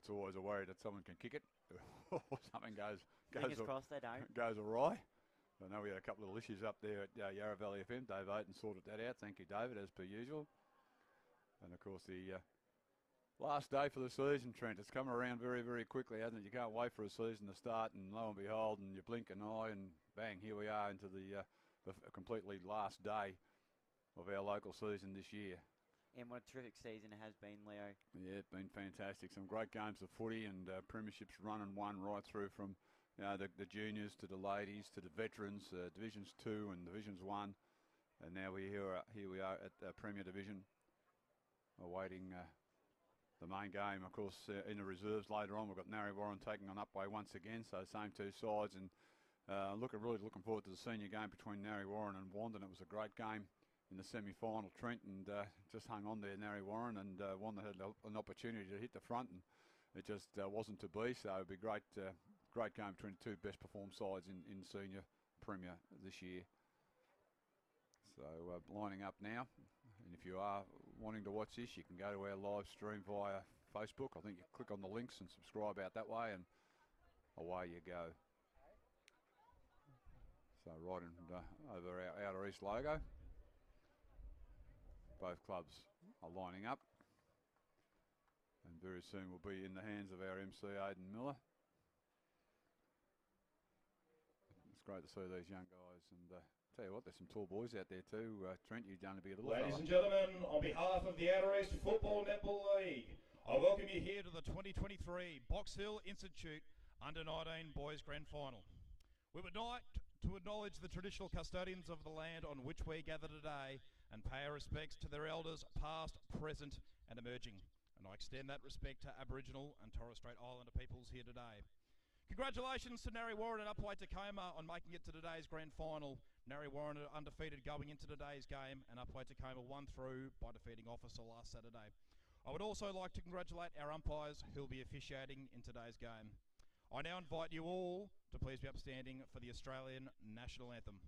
it's always a worry that someone can kick it or something goes crossed they don't. Goes awry. I know we had a couple of little issues up there at Yarra Valley FM. Dave Oaten sorted that out. Thank you, David, as per usual. And, of course, the last day for the season, Trent. It's come around very, very quickly, hasn't it? You can't wait for a season to start, and lo and behold, and you blink an eye, and bang, here we are into the completely last day of our local season this year. And what a terrific season it has been, Leo. Yeah, it's been fantastic. Some great games of footy and premierships run and won right through from the juniors to the ladies to the veterans, Divisions 2 and Divisions 1. And now here we are at the Premier Division, awaiting the main game. Of course, in the reserves later on, we've got Narre taking on Upwey once again. So same two sides, and really looking forward to the senior game between Narre and Wandon. It was a great game in the semi-final, Trent, and just hung on there, Narre and Wandon had an opportunity to hit the front, and it just wasn't to be. So it'd be great game between the two best performed sides in senior Premier this year. So lining up now, and if you are wanting to watch this, you can go to our live stream via Facebook. I think you click on the links and subscribe out that way, and away you go. So right in, over our Outer East logo. Both clubs are lining up, and very soon will be in the hands of our MC Aidan Miller. It's great to see these young guys, and tell you what, there's some tall boys out there too. Trent, you've done to be a little Ladies fella. and gentlemen, on behalf of the Outer East Football Netball League, I welcome you here to the 2023 Box Hill Institute Under-19 Boys Grand Final. We would like to acknowledge the traditional custodians of the land on which we gather today and pay our respects to their elders past, present and emerging. And I extend that respect to Aboriginal and Torres Strait Islander peoples here today. Congratulations to Narre and Upwey Tecoma on making it to today's grand final. Narre are undefeated going into today's game, and Upwey Tecoma won through by defeating Officer last Saturday. I would also like to congratulate our umpires who will be officiating in today's game. I now invite you all to please be upstanding for the Australian National Anthem.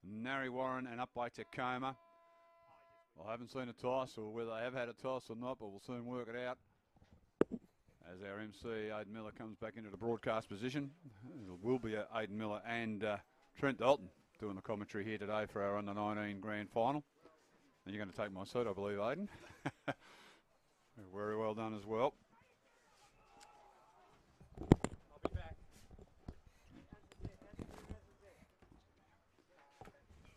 Narre and Upwey Tecoma. I haven't seen a toss, or whether they have had a toss or not, but we'll soon work it out. As our MC Aidan Miller comes back into the broadcast position, it will be Aidan Miller and Trent Dalton doing the commentary here today for our Under-19 Grand Final. And you're going to take my seat, I believe, Aidan. Very well done as well. I'll be back.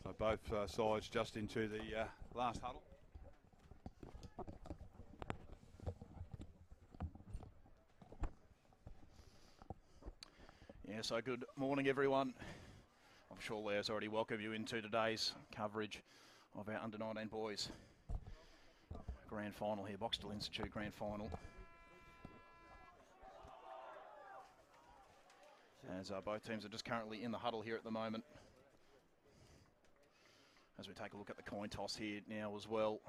So both sides just into the last huddle. Yeah, so good morning, everyone. I'm sure Leo's already welcomed you into today's coverage of our Under-19 Boys Grand Final here, Boxtel Institute Grand Final. As both teams are just currently in the huddle here at the moment. As we take a look at the coin toss here now as well.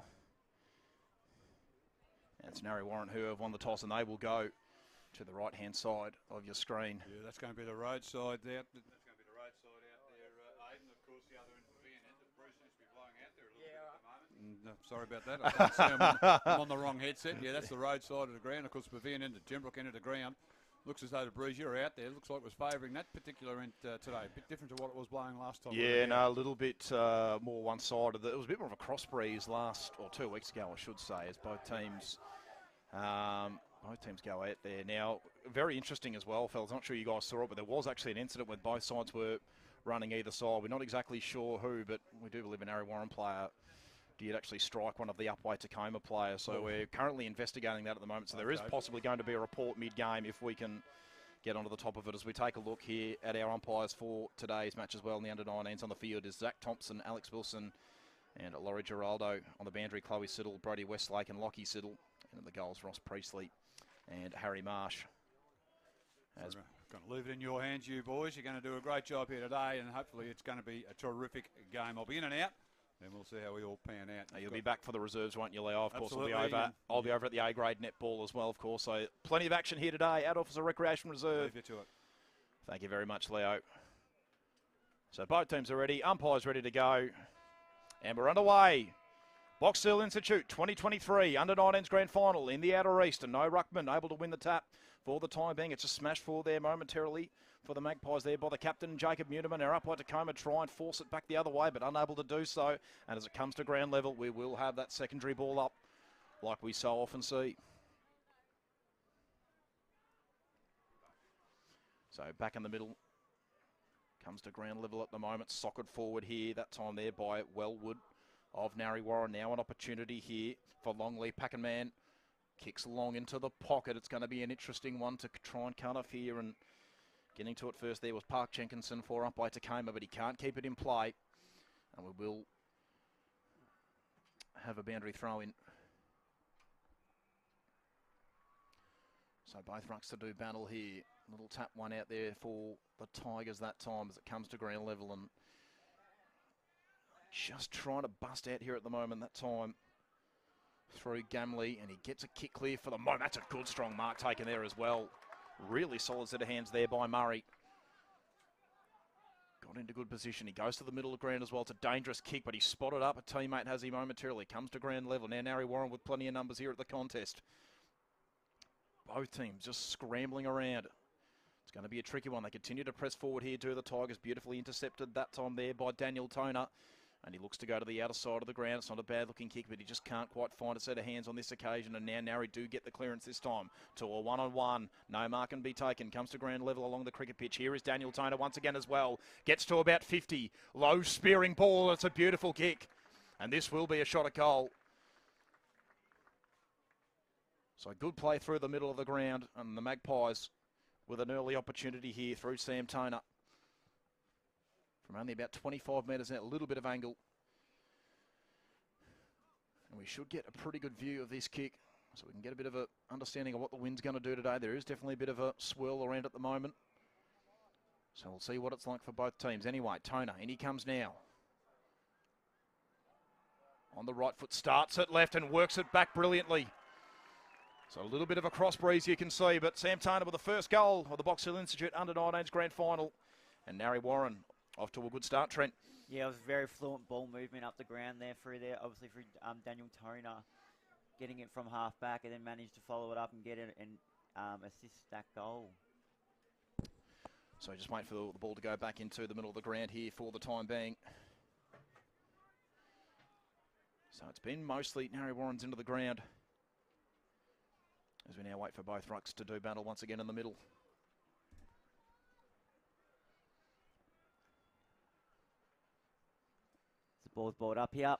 And it's Narre who have won the toss, and they will go to the right-hand side of your screen. Yeah, that's going to be the road side there. That's going to be the road side out there, Aidan. Of course, the other end of the van end, the Bruce seems to be blowing out there a little bit at the moment. And No, sorry about that. I can't see I'm on the wrong headset. Yeah, that's the road side of the ground. Of course, Pavilion into Gembrook into the ground. Looks as though the breeze you're out there looks like it was favouring that particular end today. A bit different to what it was blowing last time. Yeah, no, a little bit more one-sided. It was a bit more of a cross breeze 2 weeks ago, I should say, as both teams go out there. Now, very interesting as well, fellas. I'm not sure you guys saw it, but there was actually an incident where both sides were running either side. We're not exactly sure who, but we do believe an Narre Warren player did actually strike one of the Upwey Tecoma players. So we're currently investigating that at the moment. So there is possibly going to be a report mid-game if we can get onto the top of it. As we take a look here at our umpires for today's match as well in the under-19s on the field is Zach Thompson, Alex Wilson and Laurie Giraldo. On the boundary, Chloe Siddle, Brody Westlake and Lockie Siddle. And in the goals, Ross Priestley and Harry Marsh. As going to leave it in your hands, you boys. You're going to do a great job here today, and hopefully it's going to be a terrific game. I'll be in and out, and we'll see how we all pan out. You'll be back for the reserves, won't you, Leo? Of course, Absolutely. I'll be over at the A-grade netball as well, of course. So plenty of action here today at Officer Recreation Reserve. Leave you to it. Thank you very much, Leo. So both teams are ready. Umpires ready to go. And we're underway. Box Hill Institute 2023 Under-19's Grand Final in the Outer East. And no ruckman able to win the tap for the time being. It's a smash for there momentarily for the Magpies there by the captain, Jacob Muniman. Our Upwey Tecoma try and force it back the other way, but unable to do so. And as it comes to ground level, we will have that secondary ball up like we so often see. So back in the middle. Comes to ground level at the moment. Socket forward here, that time there by Wellwood of Narre Warren. Now an opportunity here for Longley. Packenman kicks long into the pocket. It's going to be an interesting one to try and cut off here. And getting to it first there was Park Jenkinson for Upwey Tecoma, but he can't keep it in play. And we will have a boundary throw in. So both rucks to do battle here. Little tap one out there for the Tigers that time as it comes to ground level, and just trying to bust out here at the moment that time through Gamley, and he gets a kick clear for the moment. That's a good strong mark taken there as well. Really solid set of hands there by Murray. Got into good position. He goes to the middle of ground as well. It's a dangerous kick, but he's spotted up. A teammate has him momentarily. Comes to ground level. Now Narre Warren with plenty of numbers here at the contest. Both teams just scrambling around. It's going to be a tricky one. They continue to press forward here to the Tigers. Beautifully intercepted that time there by Daniel Toner. And he looks to go to the outer side of the ground. It's not a bad looking kick, but he just can't quite find a set of hands on this occasion. And now Narre do get the clearance this time to a one-on-one. No mark can be taken. Comes to ground level along the cricket pitch. Here is Daniel Toner once again as well. Gets to about 50. Low spearing ball. It's a beautiful kick. And this will be a shot at goal. So good play through the middle of the ground. And the Magpies with an early opportunity here through Sam Toner. From only about 25 metres out, a little bit of angle. And we should get a pretty good view of this kick, so we can get a bit of a understanding of what the wind's going to do today. There is definitely a bit of a swirl around at the moment. So we'll see what it's like for both teams. Anyway, Toner, in he comes now. On the right foot, starts it left and works it back brilliantly. So a little bit of a cross breeze you can see, but Sam Toner with the first goal of the Box Hill Institute Under-19's Grand Final. And Narre Warren off to a good start, Trent. Yeah, it was very fluent ball movement up the ground there through there. Obviously for Daniel Toner, getting it from half back and then managed to follow it up and get it and assist that goal. So just wait for the ball to go back into the middle of the ground here for the time being. So it's been mostly Narre Warren's into the ground, as we now wait for both rucks to do battle once again in the middle. The ball's balled up here.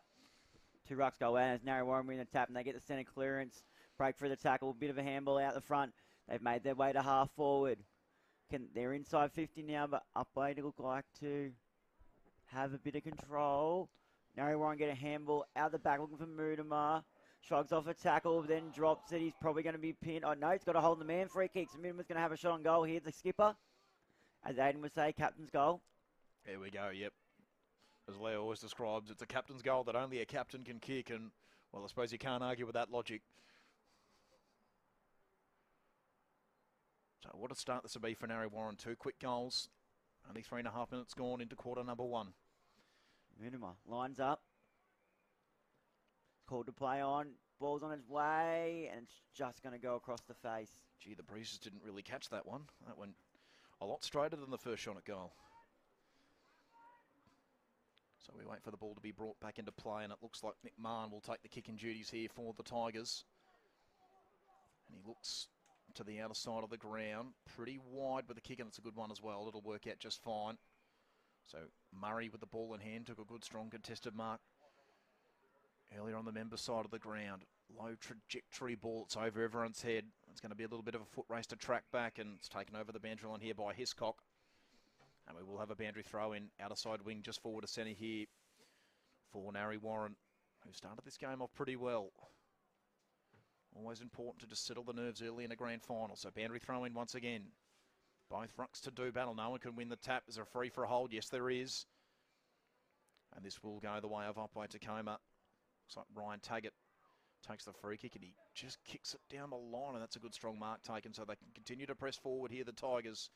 Two rucks go out as Narre Warren win the tap and they get the centre clearance. Break through the tackle, bit of a handball out the front. They've made their way to half forward. They're inside 50 now, but Upwey to look like to have a bit of control. Narre Warren get a handball out the back looking for Mudamar. Shrugs off a tackle, then drops it. He's probably going to be pinned. Oh, no, he's got a hold in the man. Free kicks. Miniman's going to have a shot on goal here. The skipper, as Aiden would say, captain's goal. Here we go, yep. As Leo always describes, it's a captain's goal that only a captain can kick. And, well, I suppose you can't argue with that logic. So what a start this will be for Narre Warren. 2 quick goals. Only 3.5 minutes gone into quarter number 1. Mudamar lines up. Called to play on. Ball's on its way, and it's just going to go across the face. Gee, the Breezes didn't really catch that one. That went a lot straighter than the first shot at goal. So we wait for the ball to be brought back into play, and it looks like Nick Mahon will take the kicking duties here for the Tigers. And he looks to the outer side of the ground, pretty wide with the kick, and it's a good one as well. It'll work out just fine. So Murray with the ball in hand took a good, strong contested mark earlier on the member side of the ground. Low trajectory ball. It's over everyone's head. It's going to be a little bit of a foot race to track back, and it's taken over the boundary line here by Hiscock. And we will have a boundary throw in outer side wing just forward to centre here for Narre Warren, who started this game off pretty well. Always important to just settle the nerves early in a grand final. So boundary throw in once again. Both rucks to do battle. No one can win the tap. Is there a free for a hold? Yes, there is. And this will go the way of Upwey Tecoma. Looks like Ryan Taggart takes the free kick, and he just kicks it down the line, and that's a good strong mark taken, so they can continue to press forward here, the Tigers.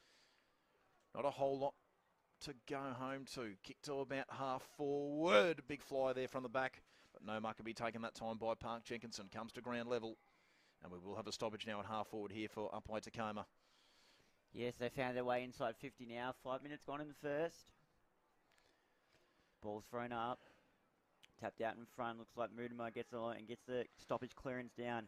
Not a whole lot to go home to. Kick to about half forward. Big fly there from the back, but no mark can be taken that time by Park Jenkinson. Comes to ground level, and we will have a stoppage now at half forward here for Upwey Tecoma. Yes, they found their way inside 50 now. 5 minutes gone in the first. Ball's thrown up. Tapped out in front. Looks like Mudima gets the stoppage clearance down.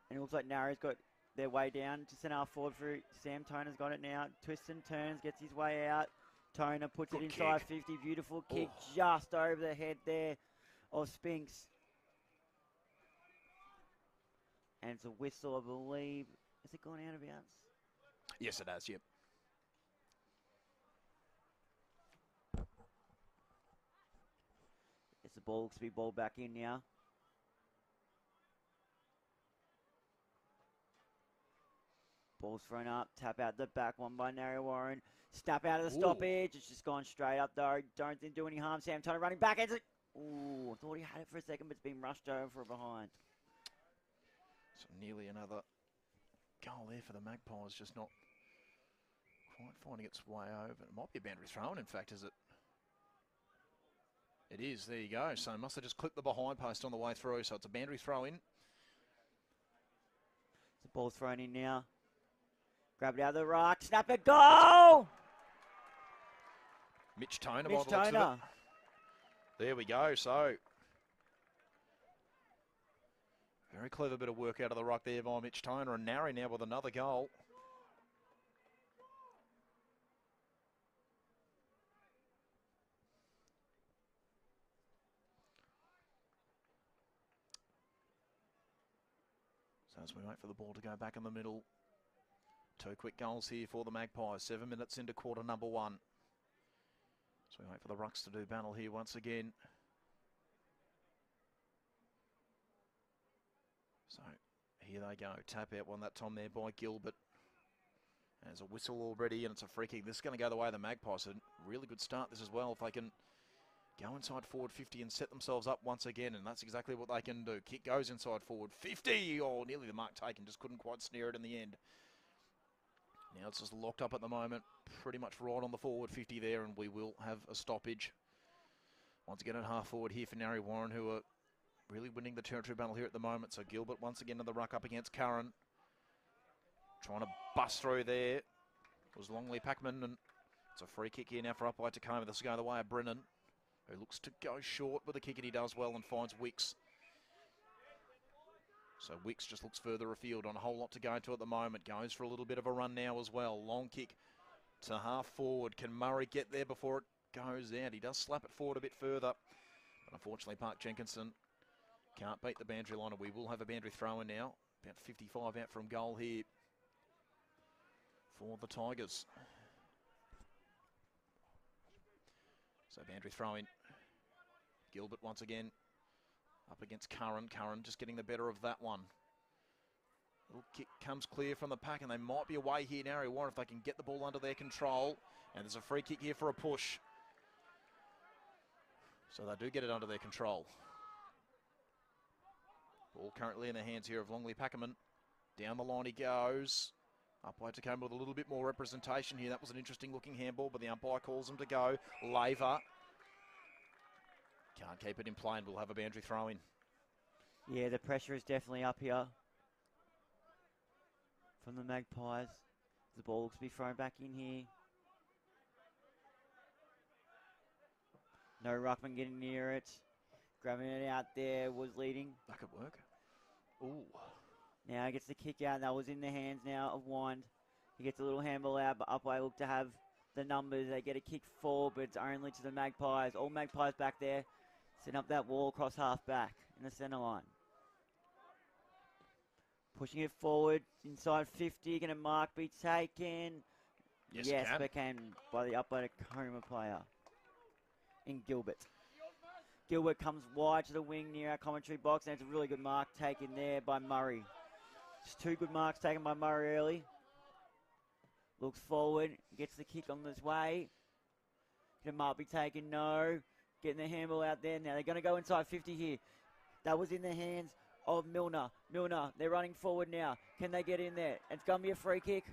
And it looks like Narre's got their way down to centre half forward for Sam Toner's got it now. Twists and turns, gets his way out. Toner puts Good it inside kick. 50. Beautiful kick just over the head there of Spinks. And it's a whistle, I believe. Has it gone out of bounds? Yes, it has, yep. It's the ball to be balled back in now. Ball's thrown up, tap out the back one by Narre Warren. Snap out of the stoppage. It's just gone straight up though. Don't think do any harm. Sam Toner running back. It's ooh, I thought he had it for a second, but it's been rushed over behind. So nearly another goal there for the Magpies, just not quite finding its way over. It might be a boundary throw-in, in fact, is it? It is, there you go. So must have just clipped the behind post on the way through, so it's a boundary throw-in. The ball's thrown in now. Grab it out of the ruck, snap it, goal! Mitch Toner, Mitch by the looks of Toner. it. There we go, so very clever bit of work out of the ruck there by Mitch Toner, and Narre now with another goal. So as we wait for the ball to go back in the middle, 2 quick goals here for the Magpies, 7 minutes into quarter number 1. So we wait for the rucks to do battle here once again. So here they go, tap out one that time there by Gilbert. There's a whistle already, and it's a free kick. This is going to go the way of the Magpies. A really good start this as well, if they can go inside forward 50 and set themselves up once again, and that's exactly what they can do. Kick goes inside forward 50. Oh, nearly the mark taken, just couldn't quite snare it in the end. Now it's just locked up at the moment, pretty much right on the forward 50 there, and we will have a stoppage. Once again at half forward here for Narre Warren, who are really winning the territory battle here at the moment. So Gilbert once again in the ruck up against Curran. Trying to bust through there was Longley Packman, and it's a free kick here now for Upwey Tecoma. This will go the way of Brennan, who looks to go short with the kick, and he does well and finds Wicks. So Wicks just looks further afield on a whole lot to go to at the moment. Goes for a little bit of a run now as well. Long kick to half forward. Can Murray get there before it goes out? He does slap it forward a bit further. But unfortunately, Park Jenkinson can't beat the boundary line, and we will have a boundary throw in now. About 55 out from goal here for the Tigers. So boundary throw in. Gilbert once again up against Curran. Curran just getting the better of that one. Little kick comes clear from the pack, and they might be away here, Narre Warren, if they can get the ball under their control. And there's a free kick here for a push. So they do get it under their control. Ball currently in the hands here of Longley Packerman. Down the line he goes. Upwey Tecoma with a little bit more representation here. That was an interesting looking handball, but the umpire calls him to go. Laver can't keep it in play, and we'll have a boundary throw in. Yeah, the pressure is definitely up here from the Magpies. The ball looks to be thrown back in here. No ruckman getting near it. Grabbing it out there was leading. That could work. Ooh. Now he gets the kick out. That was in the hands now of Wind. He gets a little handball out, but Upwey look to have the numbers. They get a kick forward, but it's only to the Magpies. All Magpies back there. Setting up that wall across half back in the centre line. Pushing it forward inside 50. Going to mark be taken. Yes, but came by the Upwey Tecoma player in Gilbert. Gilbert comes wide to the wing near our commentary box, and it's a really good mark taken there by Murray. Just 2 good marks taken by Murray early. Looks forward, gets the kick on this way. Can mark be taken? No. Getting the handball out there now. They're going to go inside 50 here. That was in the hands of Milner. Milner, they're running forward now. Can they get in there? It's going to be a free kick.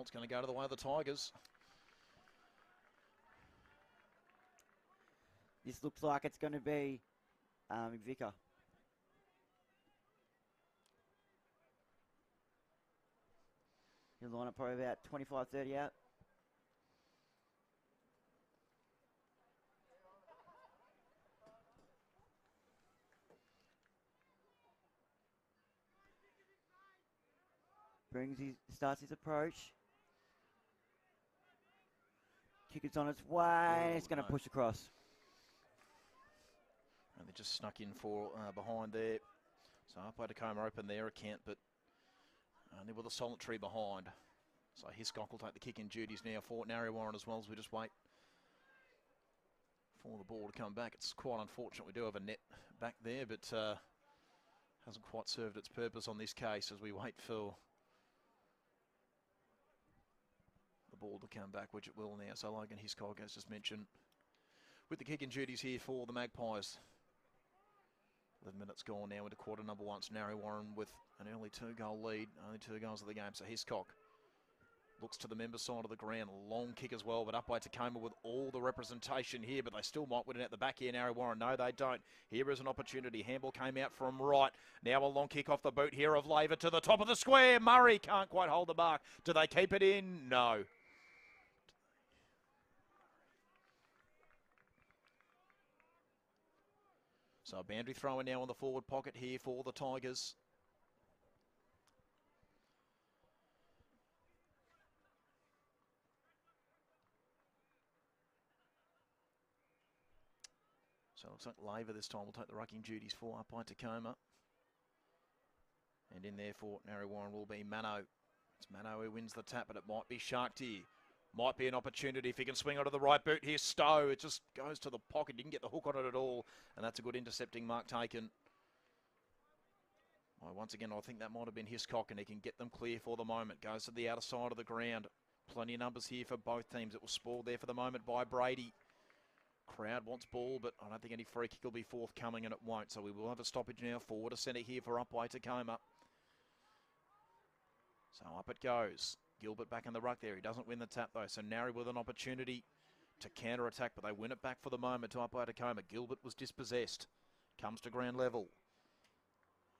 It's going to go to the way of the Tigers. This looks like it's going to be Vicar. He'll line up probably about 25, 30 out. Starts his approach. Kick is on its way. It's going to push across. And they just snuck in for behind there. So Upwey Tecoma opened their account, but only with a solitary behind. So Hiscock will take the kick in duties now for Narre as well, as we just wait for the ball to come back. It's quite unfortunate we do have a net back there, but hasn't quite served its purpose on this case as we wait for the ball to come back, which it will now. So Logan Hiscock, as just mentioned, with the kick in duties here for the Magpies. 11 minutes gone now into quarter number 1. It's Narre with an early 2-goal lead, only 2 goals of the game. So Hiscock looks to the member side of the ground. Long kick as well, but Upwey Tecoma with all the representation here, but they still might win it at the back here, Narre. No, they don't. Here is an opportunity. Handball came out from right. Now a long kick off the boot here of Laver to the top of the square. Murray can't quite hold the mark. Do they keep it in? No. So a boundary thrower now in the forward pocket here for the Tigers. So it looks like Laver this time will take the rucking duties for Upwey Tecoma. And in there for Narre will be Mano. It's Mano who wins the tap, but it might be Sharkty. Might be an opportunity if he can swing onto the right boot. Here's Stowe. It just goes to the pocket. Didn't get the hook on it at all. And that's a good intercepting mark taken. Well, once again, I think that might have been Hiscock, and he can get them clear for the moment. Goes to the outer side of the ground. Plenty of numbers here for both teams. It was spoiled there for the moment by Brady. Crowd wants ball, but I don't think any free kick will be forthcoming, and it won't. So we will have a stoppage now. Forward to centre here for Upwey Tecoma. So up it goes. Gilbert back in the ruck there. He doesn't win the tap though. So Narre with an opportunity to counter-attack, but they win it back for the moment to Upwey Tecoma. Gilbert was dispossessed. Comes to ground level.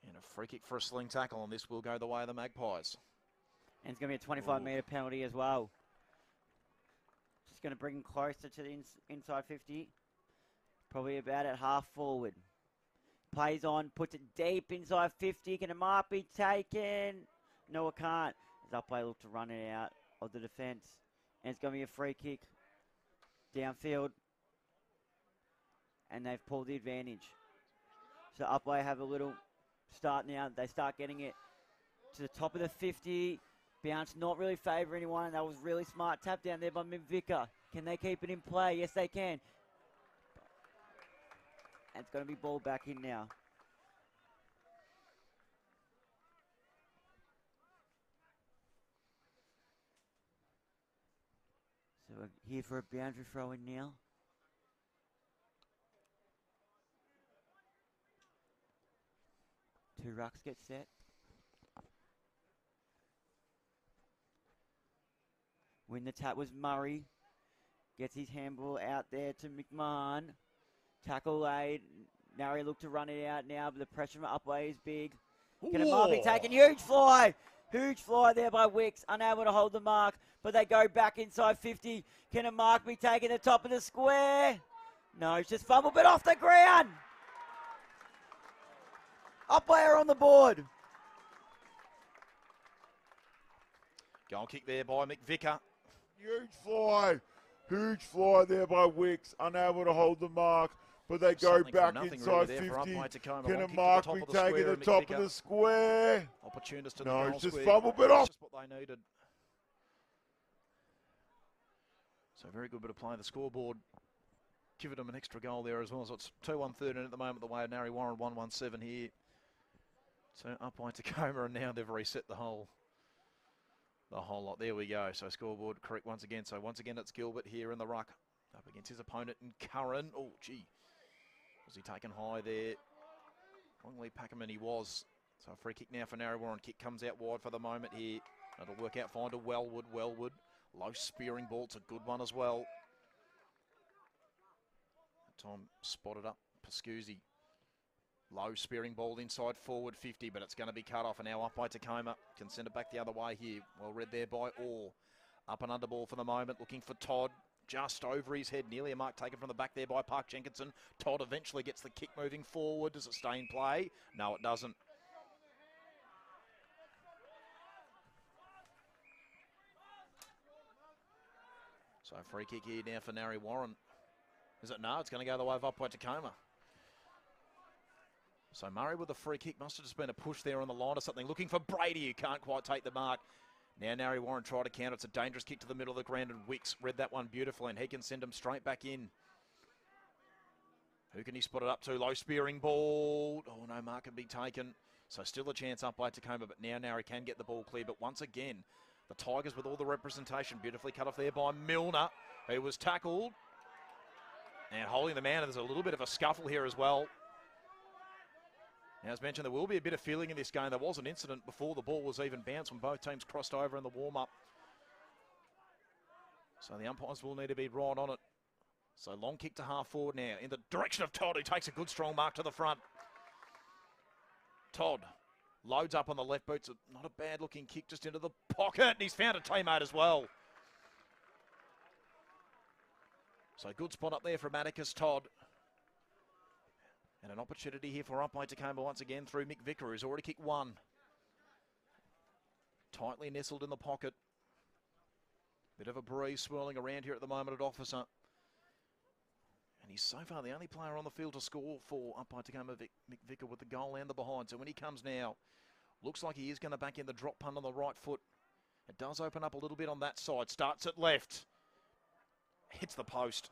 And a free kick for a sling tackle, and this will go the way of the Magpies. And it's going to be a 25-metre penalty as well. Just going to bring him closer to the inside 50. Probably about at half forward. Plays on, puts it deep inside 50. Can a mark be taken? No, it can't. Upwey look to run it out of the defence. And it's going to be a free kick downfield. And they've pulled the advantage. So Upwey have a little start now. They start getting it to the top of the 50. Bounce not really favour anyone. That was really smart. Tap down there by Vicar. Can they keep it in play? Yes, they can. And it's going to be ball back in now. So we're here for a boundary throw in now. Two rucks get set. Win the tap was Murray. Gets his handball out there to McMahon. Tackle laid. Narre look to run it out now, but the pressure from Upwey is big. Can a mark be taken? Huge fly! Huge fly there by Wicks, unable to hold the mark, but they go back inside 50. Can a mark be taken the top of the square? No, it's just fumbled, but off the ground! Upwey are on the board. Goal kick there by McVicker. Huge fly there by Wicks, unable to hold the mark, but they go Something from back nothing inside really there for 50. Upwey Tecoma. Can Long a kick to the mark top be of the taken square, at the top of McVicker. the square? Opportunist to the No, goal it's just square. fumble, but off. Just what they needed. So very good bit of play. The scoreboard giving them an extra goal there as well. So it's 2-1-13 at the moment. The way of Narre Warren 1-1-7 here. So Upwey Tecoma, and now they've reset the whole lot. There we go. So scoreboard correct once again. So once again it's Gilbert here in the ruck up against his opponent in Curran. Oh gee, was he taken high there? Wrongly Packerman he was. So a free kick now for Narre Warren. Kick comes out wide for the moment here. That'll work out fine to Wellwood. Low spearing ball. It's a good one as well. Tom spotted up Pascuzzi. Low spearing ball inside forward 50, but it's going to be cut off. And now Upwey Tecoma can send it back the other way here. Well read there by Orr. Up and under ball for the moment, looking for Todd. Just over his head. Nearly a mark taken from the back there by Park Jenkinson. Todd eventually gets the kick moving forward. Does it stay in play? No, it doesn't. So free kick here now for Narre Warren. Is it? No, it's going to go the way of Upwey Tecoma. So Murray with the free kick. Must have just been a push there on the line or something. Looking for Brady, who can't quite take the mark. Now Narre Warren try to counter. It's a dangerous kick to the middle of the ground, and Wicks read that one beautifully, and he can send him straight back in. Who can he spot it up to? Low spearing ball. Oh, no mark can be taken. So still a chance up by Tecoma, but now Narre can get the ball clear. But once again, the Tigers with all the representation. Beautifully cut off there by Milner, who was tackled. And holding the man, there's a little bit of a scuffle here as well. Now, as mentioned, there will be a bit of feeling in this game. There was an incident before the ball was even bounced when both teams crossed over in the warm-up. So the umpires will need to be right on it. So long kick to half forward now in the direction of Todd, who takes a good strong mark to the front. Todd loads up on the left boot. Not a bad looking kick just into the pocket. And he's found a teammate as well. So good spot up there from Atticus Todd. And an opportunity here for Upwey Tecoma once again through Mick Vicker, who's already kicked one. Tightly nestled in the pocket. Bit of a breeze swirling around here at the moment at Officer. And he's so far the only player on the field to score for Upwey Tecoma, Mick Vicker, with the goal and the behind. So when he comes now, looks like he is going to back in the drop punt on the right foot. It does open up a little bit on that side. Starts at left. Hits the post.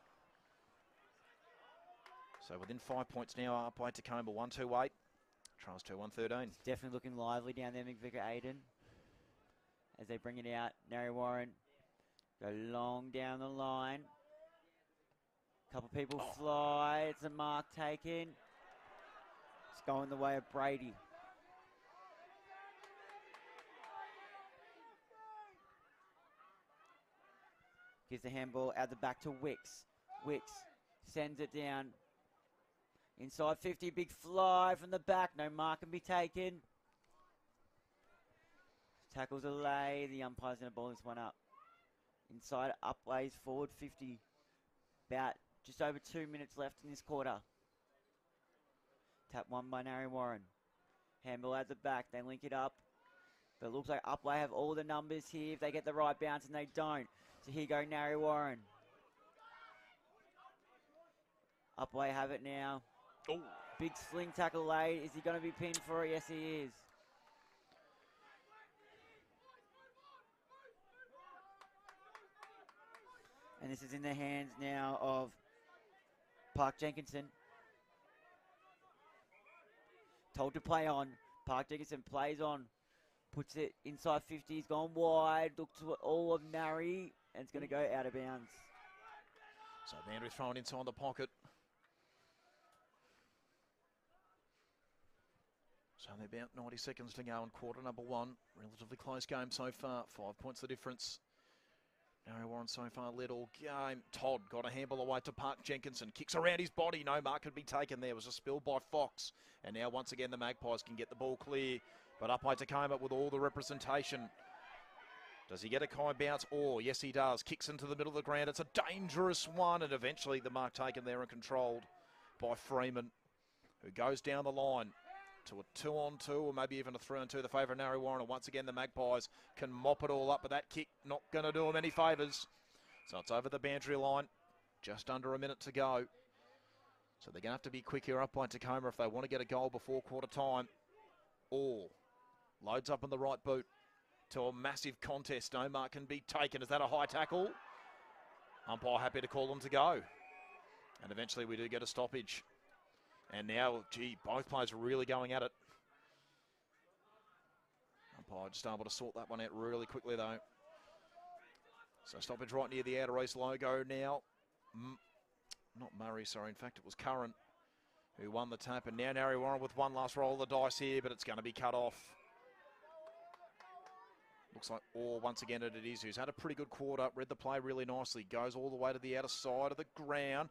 So within 5 points now, Upwey Tecoma 1-2-8. Trials 2-1-13. It's definitely looking lively down there, McVicker Aiden. As they bring it out, Narre Warren go long down the line. Couple people fly. It's a mark taken. It's going the way of Brady. Gives the handball out the back to Wicks. Wicks sends it down. Inside 50, big fly from the back. No mark can be taken. Tackles are laid. The umpire's going to ball this one up. Inside Upwey's forward 50. About just over 2 minutes left in this quarter. Tap one by Narre Warren. Handball at the back. They link it up. But it looks like Upwey have all the numbers here if they get the right bounce, and they don't. So here go Narre Warren. Upwey have it now. Oh. Big sling tackle laid. Is he going to be pinned for it? Yes, he is. And this is in the hands now of Park Jenkinson. Told to play on. Park Jenkinson plays on. Puts it inside 50. He's gone wide. Looks to all of Narre. And it's going to go out of bounds. So boundary thrown inside the pocket. So only about 90 seconds to go in quarter number one. Relatively close game so far. 5 points the difference. Narre Warren so far led all game. Todd got a handball away to Park Jenkinson. Kicks around his body. No mark could be taken there. It was a spill by Fox. And now once again the Magpies can get the ball clear. But Upwey Tecoma with all the representation. Does he get a kind bounce? Oh, yes he does. Kicks into the middle of the ground. It's a dangerous one. And eventually the mark taken there and controlled by Freeman, who goes down the line to a 2-on-2 or maybe even a 3-on-2, the favour of Narre Warren. And once again, the Magpies can mop it all up, but that kick not going to do them any favours. So it's over the boundary line, just under a minute to go. So they're going to have to be quick here up by Tecoma if they want to get a goal before quarter time. All loads up in the right boot to a massive contest. No mark can be taken. Is that a high tackle? Umpire happy to call them to go. And eventually we do get a stoppage. And now, gee, both players are really going at it. Umpire just able to sort that one out really quickly, though. So stoppage right near the outer race logo now. Not Murray, sorry. In fact, it was Curran who won the tap. And now Narre Warren with one last roll of the dice here, but it's going to be cut off. Looks like once again it is, who's had a pretty good quarter. Read the play really nicely. Goes all the way to the outer side of the ground.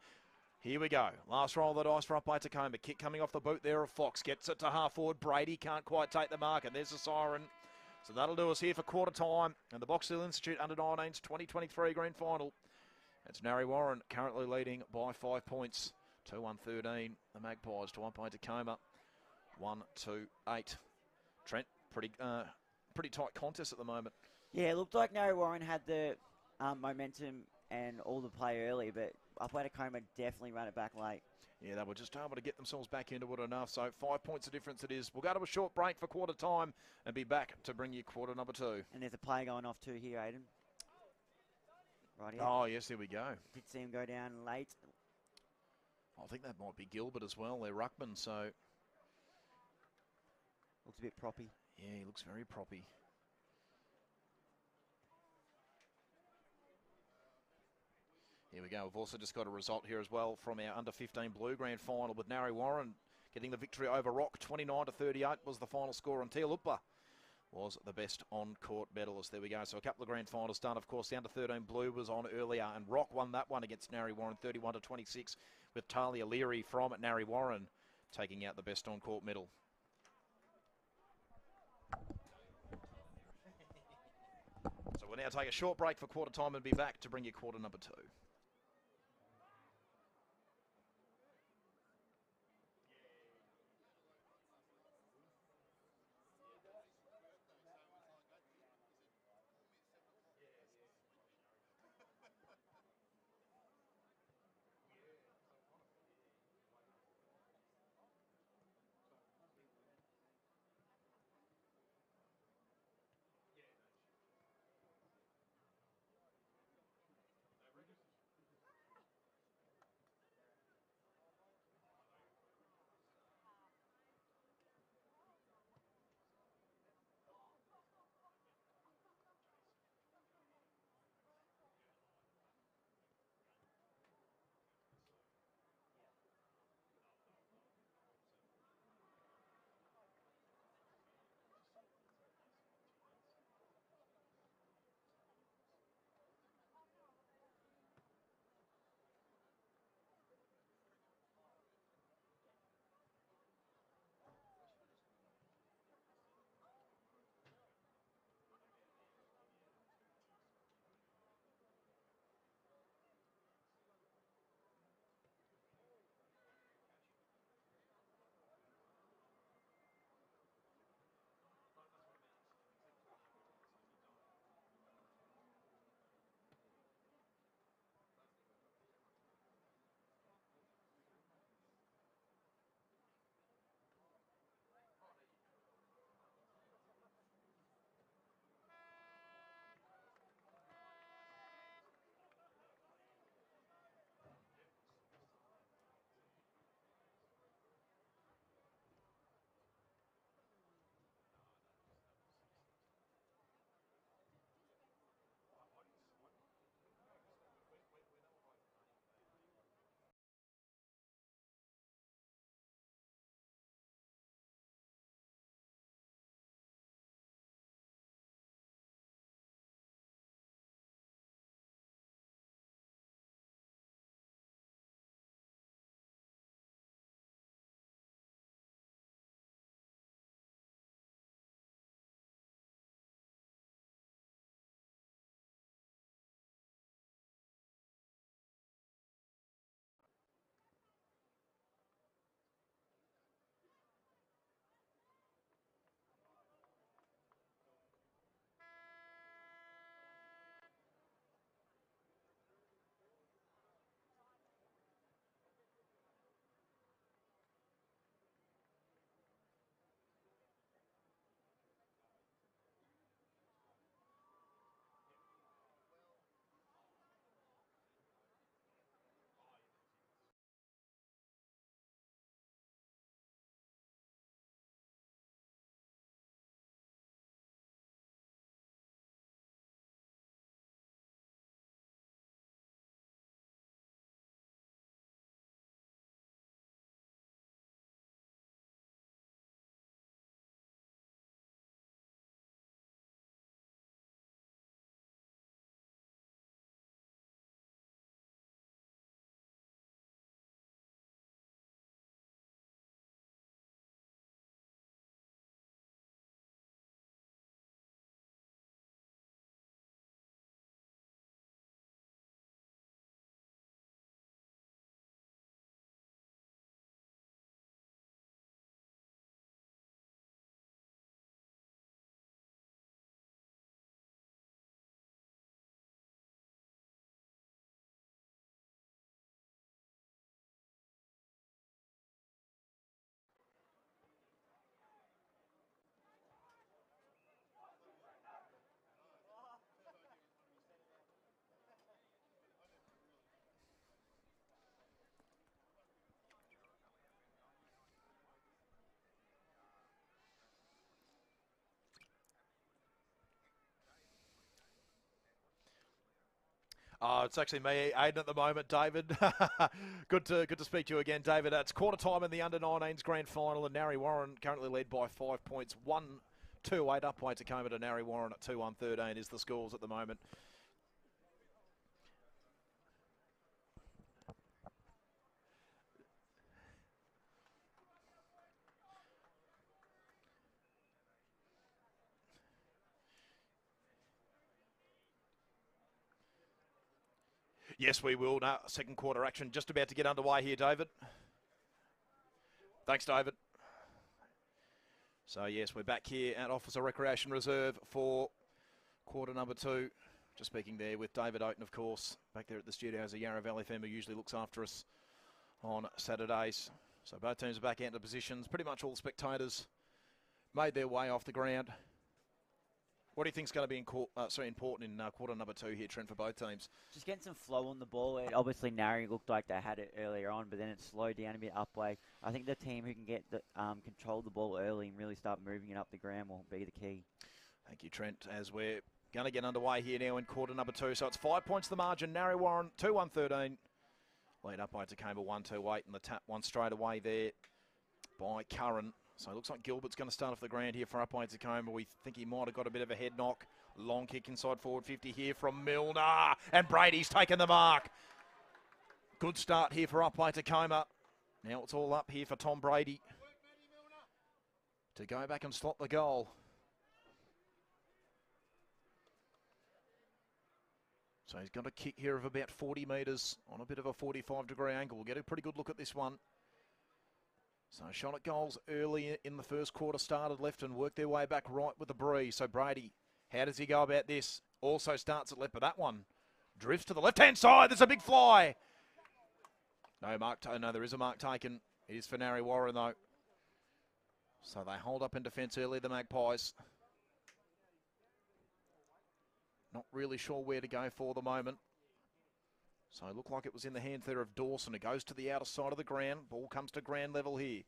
Here we go. Last roll of the dice for Upwey Tecoma. Kick coming off the boot there of Fox. Gets it to half forward. Brady can't quite take the mark. And there's the siren. So that'll do us here for quarter time. And the Box Hill Institute Under-19's 2023 Grand Final. It's Narre Warren currently leading by 5 points. 2-1-13. The Magpies to Upwey Tecoma. 1-2-8. Trent, pretty tight contest at the moment. Yeah, it looked like Narre Warren had the momentum and all the play early, but Upwey Tecoma definitely ran it back late. Yeah, they were just able to get themselves back into it enough. So 5 points of difference it is. We'll go to a short break for quarter time and be back to bring you quarter number 2. And there's a play going off too here, Aiden. Right here. Oh, yes, there we go. Did see him go down late. I think that might be Gilbert as well. They're ruckman, so... Looks a bit proppy. Yeah, he looks very proppy. Here we go. We've also just got a result here as well from our under-15 Blue Grand Final with Narre Warren getting the victory over Rock. 29-38 was the final score, and Upwey was the best on-court medalist. There we go. So a couple of grand finals done. Of course, the under-13 Blue was on earlier, and Rock won that one against Narre Warren 31-26 with Talia Leary from Narre Warren taking out the best on-court medal. So we'll now take a short break for quarter time and be back to bring you quarter number 2. Oh, it's actually me, Aidan, at the moment, David. Good to speak to you again, David. It's quarter time in the Under-19's grand final, and Narre Warren currently led by 5 points. 1-2-8 Upwey Tecoma to Narre Warren at 2-1-13 is the scores at the moment. Yes, we will. Now, second quarter action just about to get underway here, David. Thanks, David. So, yes, we're back here at Officer Recreation Reserve for quarter number 2. Just speaking there with David Oaten, of course, back there at the studio as a Yarra Valley fan who usually looks after us on Saturdays. So both teams are back into positions. Pretty much all the spectators made their way off the ground. What do you think is going to be important in quarter number 2 here, Trent, for both teams? Just getting some flow on the ball. Obviously, Narre looked like they had it earlier on, but then it slowed down a bit Upwey. I think the team who can get the control the ball early and really start moving it up the ground will be the key. Thank you, Trent, as we're going to get underway here now in quarter number 2. So it's 5 points the margin. Narre Warren 2-1-13. Lead up by Tecoma 1-2-8, and the tap one straight away there by Curran. So it looks like Gilbert's going to start off the ground here for Upwey Tecoma. We think he might have got a bit of a head knock. Long kick inside forward 50 here from Milner. And Brady's taken the mark. Good start here for Upwey Tecoma. Now it's all up here for Tom Brady to go back and slot the goal. So he's got a kick here of about 40 metres on a bit of a 45-degree angle. We'll get a pretty good look at this one. So shot at goals early in the first quarter, started left and worked their way back right with the breeze. So Brady, how does he go about this? Also starts at left, but that one drifts to the left-hand side. There's a big fly. No, there is a mark taken. It is for Narre Warren, though. So they hold up in defence early, the Magpies. Not really sure where to go for the moment. So it looked like it was in the hands there of Dawson. It goes to the outer side of the ground. Ball comes to ground level here.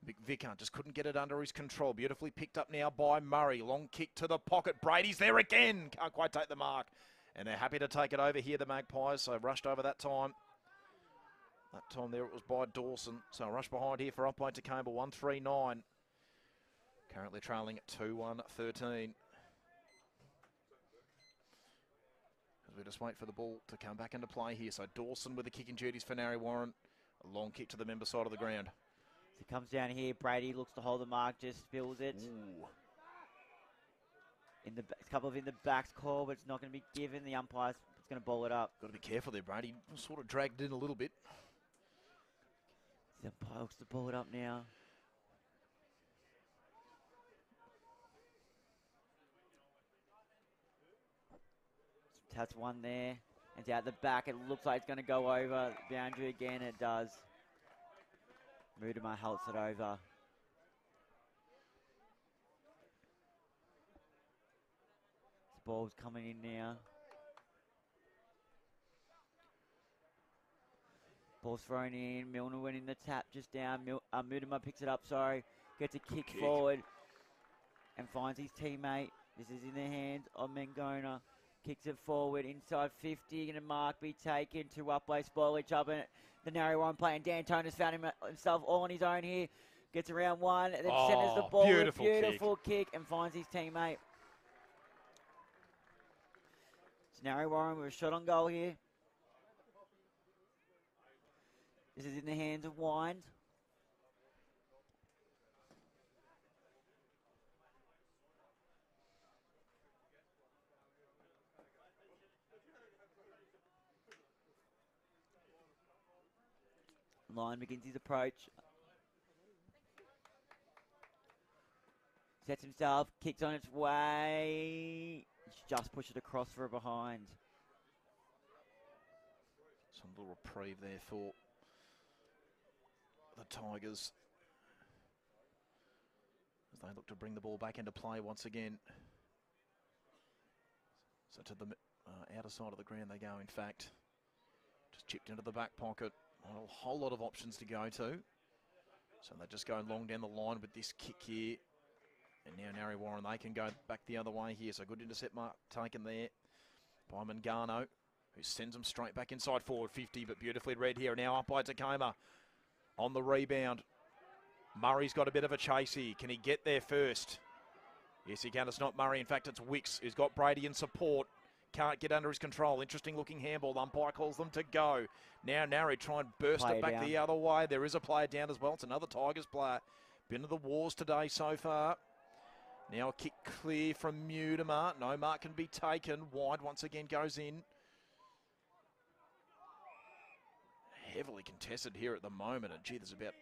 Big Vicar just couldn't get it under his control. Beautifully picked up now by Murray. Long kick to the pocket. Brady's there again. Can't quite take the mark. And they're happy to take it over here, the Magpies. So rushed over that time. That time there it was by Dawson. So rush behind here for Upwey Tecoma 1-3-9. Currently trailing at 2-1-13. We just wait for the ball to come back into play here. So Dawson with the kicking duties for Narre Warren. A long kick to the member side of the ground. As he comes down here, Brady looks to hold the mark, just spills it. Ooh. A couple of in the back's call, but it's not going to be given. The umpire's going to ball it up. Got to be careful there, Brady. Sort of dragged in a little bit. The umpire looks to ball it up now. That's one there. It's out the back. It looks like it's going to go over the boundary again. It does. Mudima halts it over. This ball's coming in now. Ball's thrown in. Milner went in the tap just down. Mudima picks it up, Gets a kick forward and finds his teammate. This is in the hands of Mangona. Kicks it forward, inside 50, and a mark be taken to Upwey, spoil each other. The Narre Warren playing. Dan Toner's found himself all on his own here. Gets around one, and then centers the ball with a beautiful kick and finds his teammate. It's Narre Warren with a shot on goal here. This is in the hands of Wines. Lyon begins his approach. Sets himself, kicks on its way. Just push it across for a behind. Some little reprieve there for the Tigers as they look to bring the ball back into play once again. So to the outer side of the ground they go, in fact. Just chipped into the back pocket. Not a whole lot of options to go to. So they're just going long down the line with this kick here. And now Narre Warren, they can go back the other way here. So good intercept mark taken there by Mangano. who sends them straight back inside forward 50, but beautifully read here. Now up by Tecoma on the rebound. Murray's got a bit of a chase here. Can he get there first? Yes, he can. It's not Murray. In fact, it's Wicks who's got Brady in support. Can't get under his control. Interesting looking handball. Umpire calls them to go. Now Narre try and burst Player it back down. the other way. There is a player down as well. It's another Tigers player. Been to the wars today so far. Now a kick clear from Mutimer. No mark can be taken. Wide once again goes in. Heavily contested here at the moment. And gee, there's about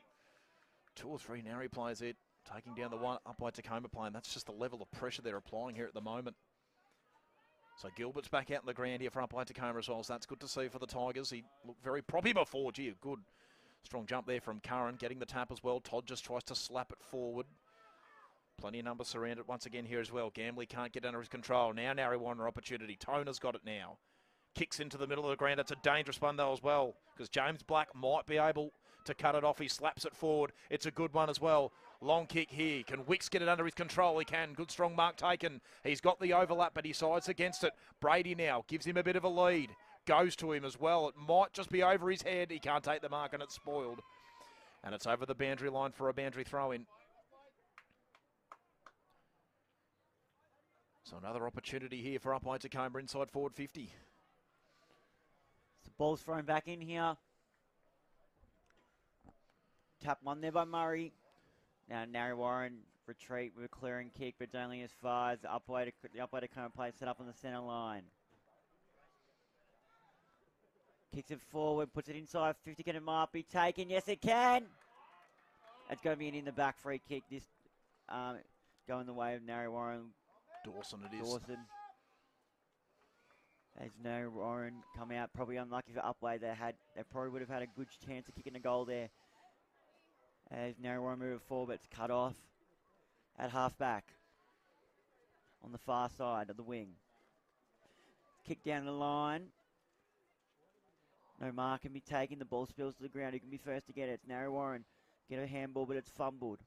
2 or 3 Narre players there taking down the one up by Tecoma player. And that's just the level of pressure they're applying here at the moment. So Gilbert's back out in the ground here for up by Tecoma as well. So that's good to see for the Tigers. He looked very proppy before. Gee, a good strong jump there from Curran, getting the tap as well. Todd just tries to slap it forward. Plenty of numbers surrounded once again here as well. Gambley can't get under his control. Now Narre Warner opportunity. Toner's got it now. Kicks into the middle of the ground. It's a dangerous one though as well, because James Black might be able to cut it off. He slaps it forward. It's a good one as well. Long kick here. Can Wicks get it under his control? He can. Good strong mark taken. He's got the overlap, but he sides against it. Brady now gives him a bit of a lead. Goes to him as well. It might just be over his head. He can't take the mark and it's spoiled. And it's over the boundary line for a boundary throw in. So another opportunity here for Upwey Tecoma inside forward 50. The ball's thrown back in here. Tap one there by Murray. Now Narre Warren retreat with a clearing kick, but only as far as the Upwey Tecoma play set up on the centre line. Kicks it forward, puts it inside 50. Can it might be taken? Yes, it can. It's going to be an in the back free kick. This going the way of Narre Warren. Dawson it is. Dawson. As Narre Warren come out, probably unlucky for Upwey. They probably would have had a good chance of kicking a goal there. As Narre Warren move forward, but it's cut off at half back on the far side of the wing. Kick down the line. No mark can be taken. The ball spills to the ground. Who can be first to get it? It's Narre Warren. Get a handball, but it's fumbled.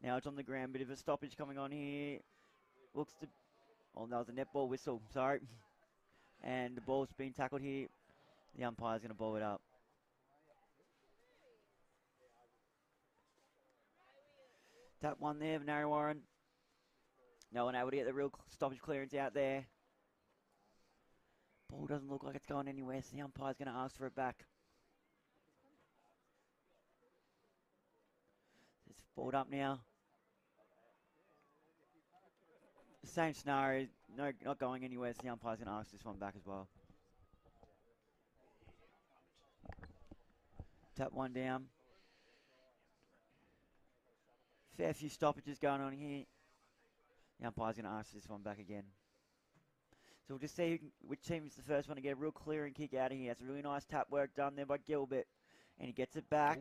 Now it's on the ground. Bit of a stoppage coming on here. Looks to... Oh, that was a netball whistle. Sorry. And the ball's been tackled here. The umpire's going to ball it up. Tap one there of Narre Warren. No one able to get the real stoppage clearance out there. Ball doesn't look like it's going anywhere, so the umpire's going to ask for it back. It's balled up now. Same scenario, no, not going anywhere, so the umpire's going to ask this one back as well. Tap one down. Fair few stoppages going on here. The umpire's going to ask this one back again. So we'll just see which team is the first one to get a real clearing kick out of here. It's a really nice tap work done there by Gilbert. And he gets it back.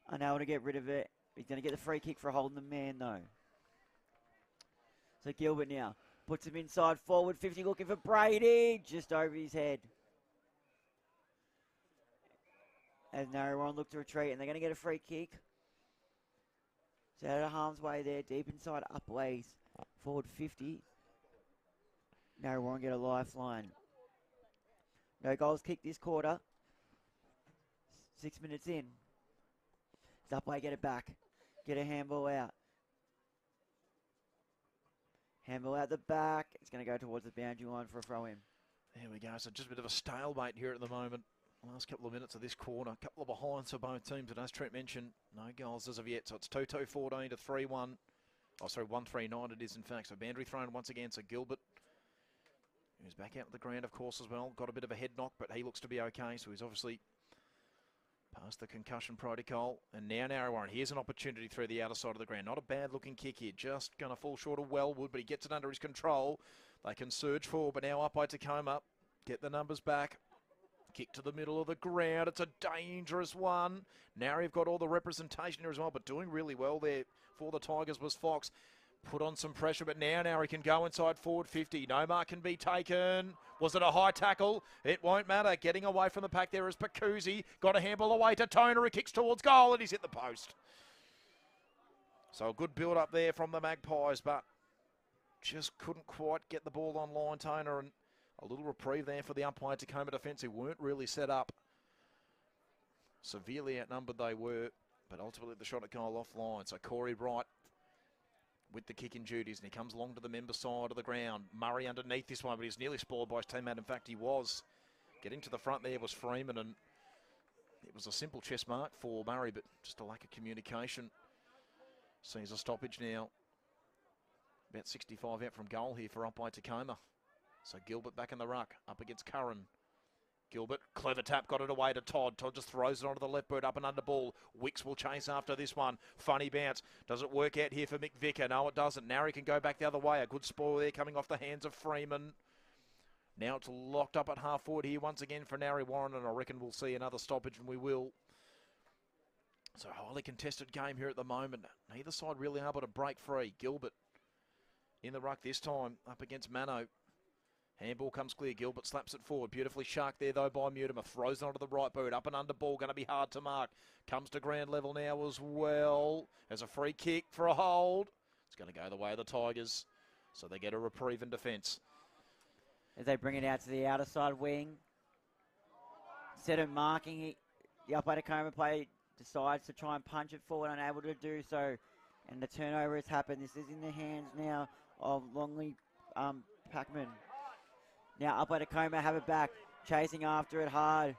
Unable to get rid of it. He's going to get the free kick for holding the man though. So Gilbert now puts him inside forward 50, looking for Brady. Just over his head. As Narre Warren look to retreat, and they're going to get a free kick. So out of harm's way there, deep inside Upwey's forward 50. Narre Warren get a lifeline. No goals kicked this quarter. 6 minutes in. Does Upwey get it back? Get a handball out. Handball out the back. It's going to go towards the boundary line for a throw in. There we go. So just a bit of a stalemate here at the moment. Last couple of minutes of this quarter. A couple of behinds for both teams. And as Trent mentioned, no goals as of yet. So it's 2-2-14 to 3-1. Oh, sorry, 1-3-9 it is in fact. So boundary thrown once again. So Gilbert, who's back out of the ground, of course, as well. Got a bit of a head knock, but he looks to be okay. So he's obviously past the concussion protocol. And now Narre Warren. Here's an opportunity through the outer side of the ground. Not a bad looking kick here. Just going to fall short of Wellwood, but he gets it under his control. They can surge forward, but now up by Tecoma. Get the numbers back. Kick to the middle of the ground. It's a dangerous one. Narre have got all the representation here as well, but doing really well there for the Tigers was Fox. Put on some pressure, but now Narre can go inside forward 50. No mark can be taken. Was it a high tackle? It won't matter. Getting away from the pack there is Pacuzzi. Got a handball away to Toner, who kicks towards goal, and he's hit the post. So a good build up there from the Magpies, but just couldn't quite get the ball on line, Toner, and A little reprieve there for the umpire Tecoma defence, who weren't really set up. Severely outnumbered they were, but ultimately the shot at goal offline. So Corey Wright with the kicking duties, and he comes along to the member side of the ground. Murray underneath this one, but he's nearly spoiled by his teammate. In fact, he was. Getting to the front there was Freeman, and it was a simple chest mark for Murray, but just a lack of communication. Sees a stoppage now. About 65 out from goal here for Upwey Tecoma. So Gilbert back in the ruck, up against Curran. Gilbert, clever tap, got it away to Todd. Todd just throws it onto the left boot, up and under ball. Wicks will chase after this one. Funny bounce. Does it work out here for Mick Vicker? No, it doesn't. Narre can go back the other way. A good spoil there coming off the hands of Freeman. Now it's locked up at half forward here once again for Narre Warren, and I reckon we'll see another stoppage, and we will. So highly contested game here at the moment. Neither side really able to break free. Gilbert in the ruck this time, up against Mano. Handball comes clear. Gilbert slaps it forward. Beautifully sharked there, though, by Mutimer. Throws it onto the right boot. Up and under ball. Going to be hard to mark. Comes to ground level now as well. There's a free kick for a hold. It's going to go the way of the Tigers. So they get a reprieve in defence. As they bring it out to the outer side wing. Instead of marking, the Upwey Tecoma player decides to try and punch it forward, unable to do so. And the turnover has happened. This is in the hands now of Longley Packman. Now Upwey Tecoma have it back, chasing after it hard.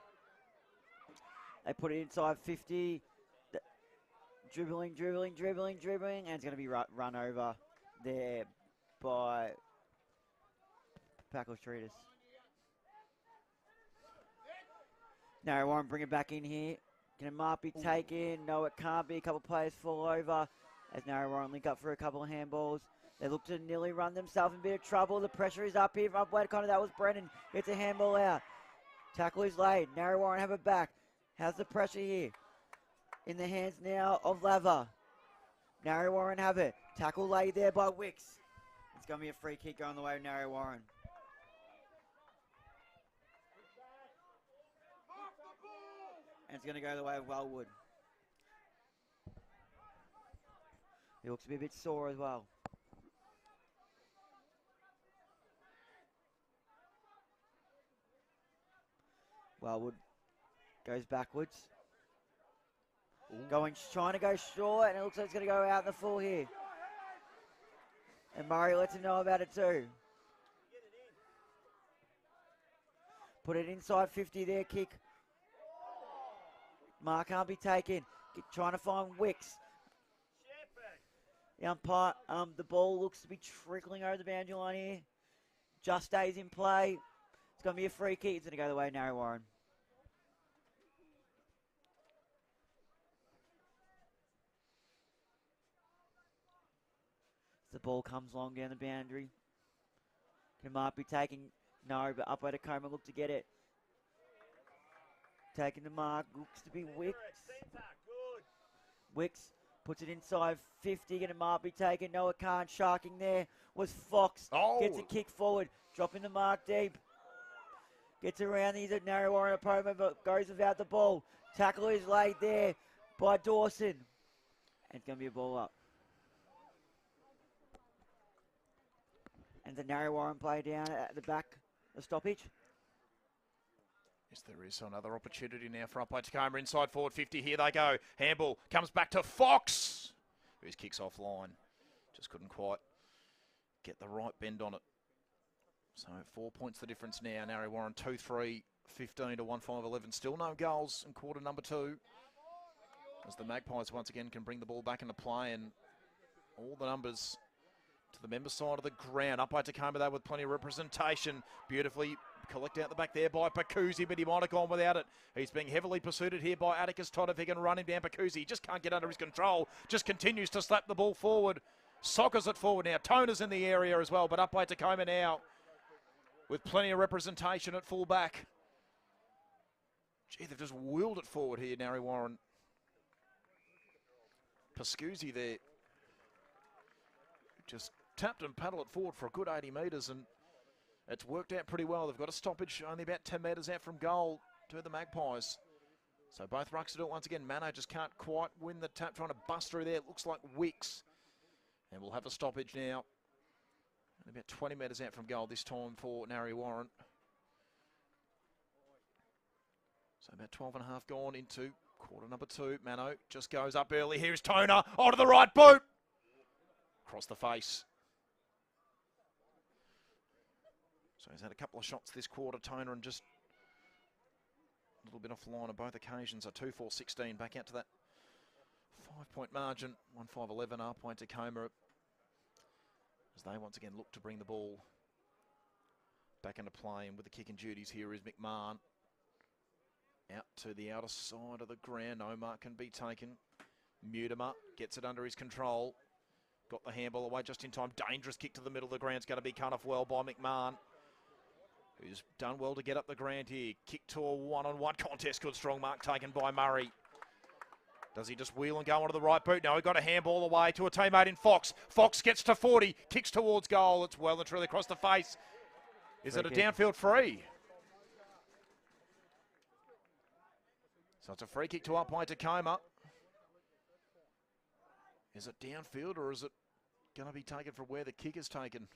They put it inside 50. Dribbling, and it's going to be run over there by Packle Streeters. Narre Warren bring it back in here. Can it mark be taken? No, it can't be. A couple of players fall over as Narre Warren link up for a couple of handballs. They look to nearly run themselves in a bit of trouble. The pressure is up here from Upwey Tecoma. That was Brennan. Gets a handball out. Tackle is laid. Narre Warren have it back. How's the pressure here? In the hands now of Lava. Narre Warren have it. Tackle laid there by Wicks. It's going to be a free kick going the way of Narre Warren. And it's going to go the way of Wellwood. He looks to be a bit sore as well. Wellwood goes backwards. Trying to go short, and it looks like it's going to go out in the full here. And Murray lets him know about it too. Put it inside 50 there, kick. Mark can't be taken. Trying to find Wicks. The umpire, the ball looks to be trickling over the boundary line here. Just stays in play. It's going to be a free kick. It's going to go the way of Narre Warren. The ball comes long down the boundary. Can Mark be taking? No, but Upwey Tecoma look to get it. Taking the mark, looks to be Wicks. Wicks puts it inside 50, and it might be taken. No, it can't. Sharking there was Fox. Gets a kick forward, dropping the mark deep. Gets around the Narre Warren opponent, but goes without the ball. Tackle is laid there by Dawson. And it's going to be a ball up. And the Narre Warren play down at the back, the stoppage. Yes, there is another opportunity now for Upwey Tecoma. Inside forward 50. Here they go. Handball comes back to Fox, whose kicks offline. Just couldn't quite get the right bend on it. So 4 points the difference now. Narre Warren 2-3, 15 to 1-5-11. Still no goals in quarter number 2. As the Magpies once again can bring the ball back into play, and all the numbers to the member side of the ground. Upwey Tecoma there with plenty of representation. Beautifully collect out the back there by Pacuzzi, but he might have gone without it. He's being heavily pursued here by Atticus Todd. If he can run him down, Pacuzzi just can't get under his control. Just continues to slap the ball forward. Soccers it forward now. Toner's in the area as well, but Upwey Tecoma now with plenty of representation at full back. Gee, they've just wheeled it forward here, Narre Warren. Pacuzzi there just tapped and paddled it forward for a good 80 metres, and it's worked out pretty well. They've got a stoppage only about 10 metres out from goal to the Magpies. So both rucks to do it once again. Mano just can't quite win the tap, trying to bust through there. It looks like Wicks. And we'll have a stoppage now. About 20 metres out from goal this time for Narre Warren. So about 12 and a half gone into quarter number 2. Mano just goes up early. Here's Toner onto the right boot. Across the face. So he's had a couple of shots this quarter, Toner, and just a little bit off the line on both occasions. A 2-4-16 back out to that 5-point margin. 1-5-11 Upwey Tecoma as they once again look to bring the ball back into play. And with the kicking duties here is McMahon. Out to the outer side of the ground. No mark can be taken. Mutimer gets it under his control. Got the handball away just in time. Dangerous kick to the middle of the ground. It's going to be cut off well by McMahon, who's done well to get up the ground here. Kick to a one-on-one contest. Good strong mark taken by Murray. Does he just wheel and go onto the right boot? No, he got a handball away to a teammate in Fox. Fox gets to 40. Kicks towards goal. It's well and truly across the face. Is it a downfield free? So it's a free kick to Upwey Tecoma. Is it downfield or is it going to be taken from where the kick is taken?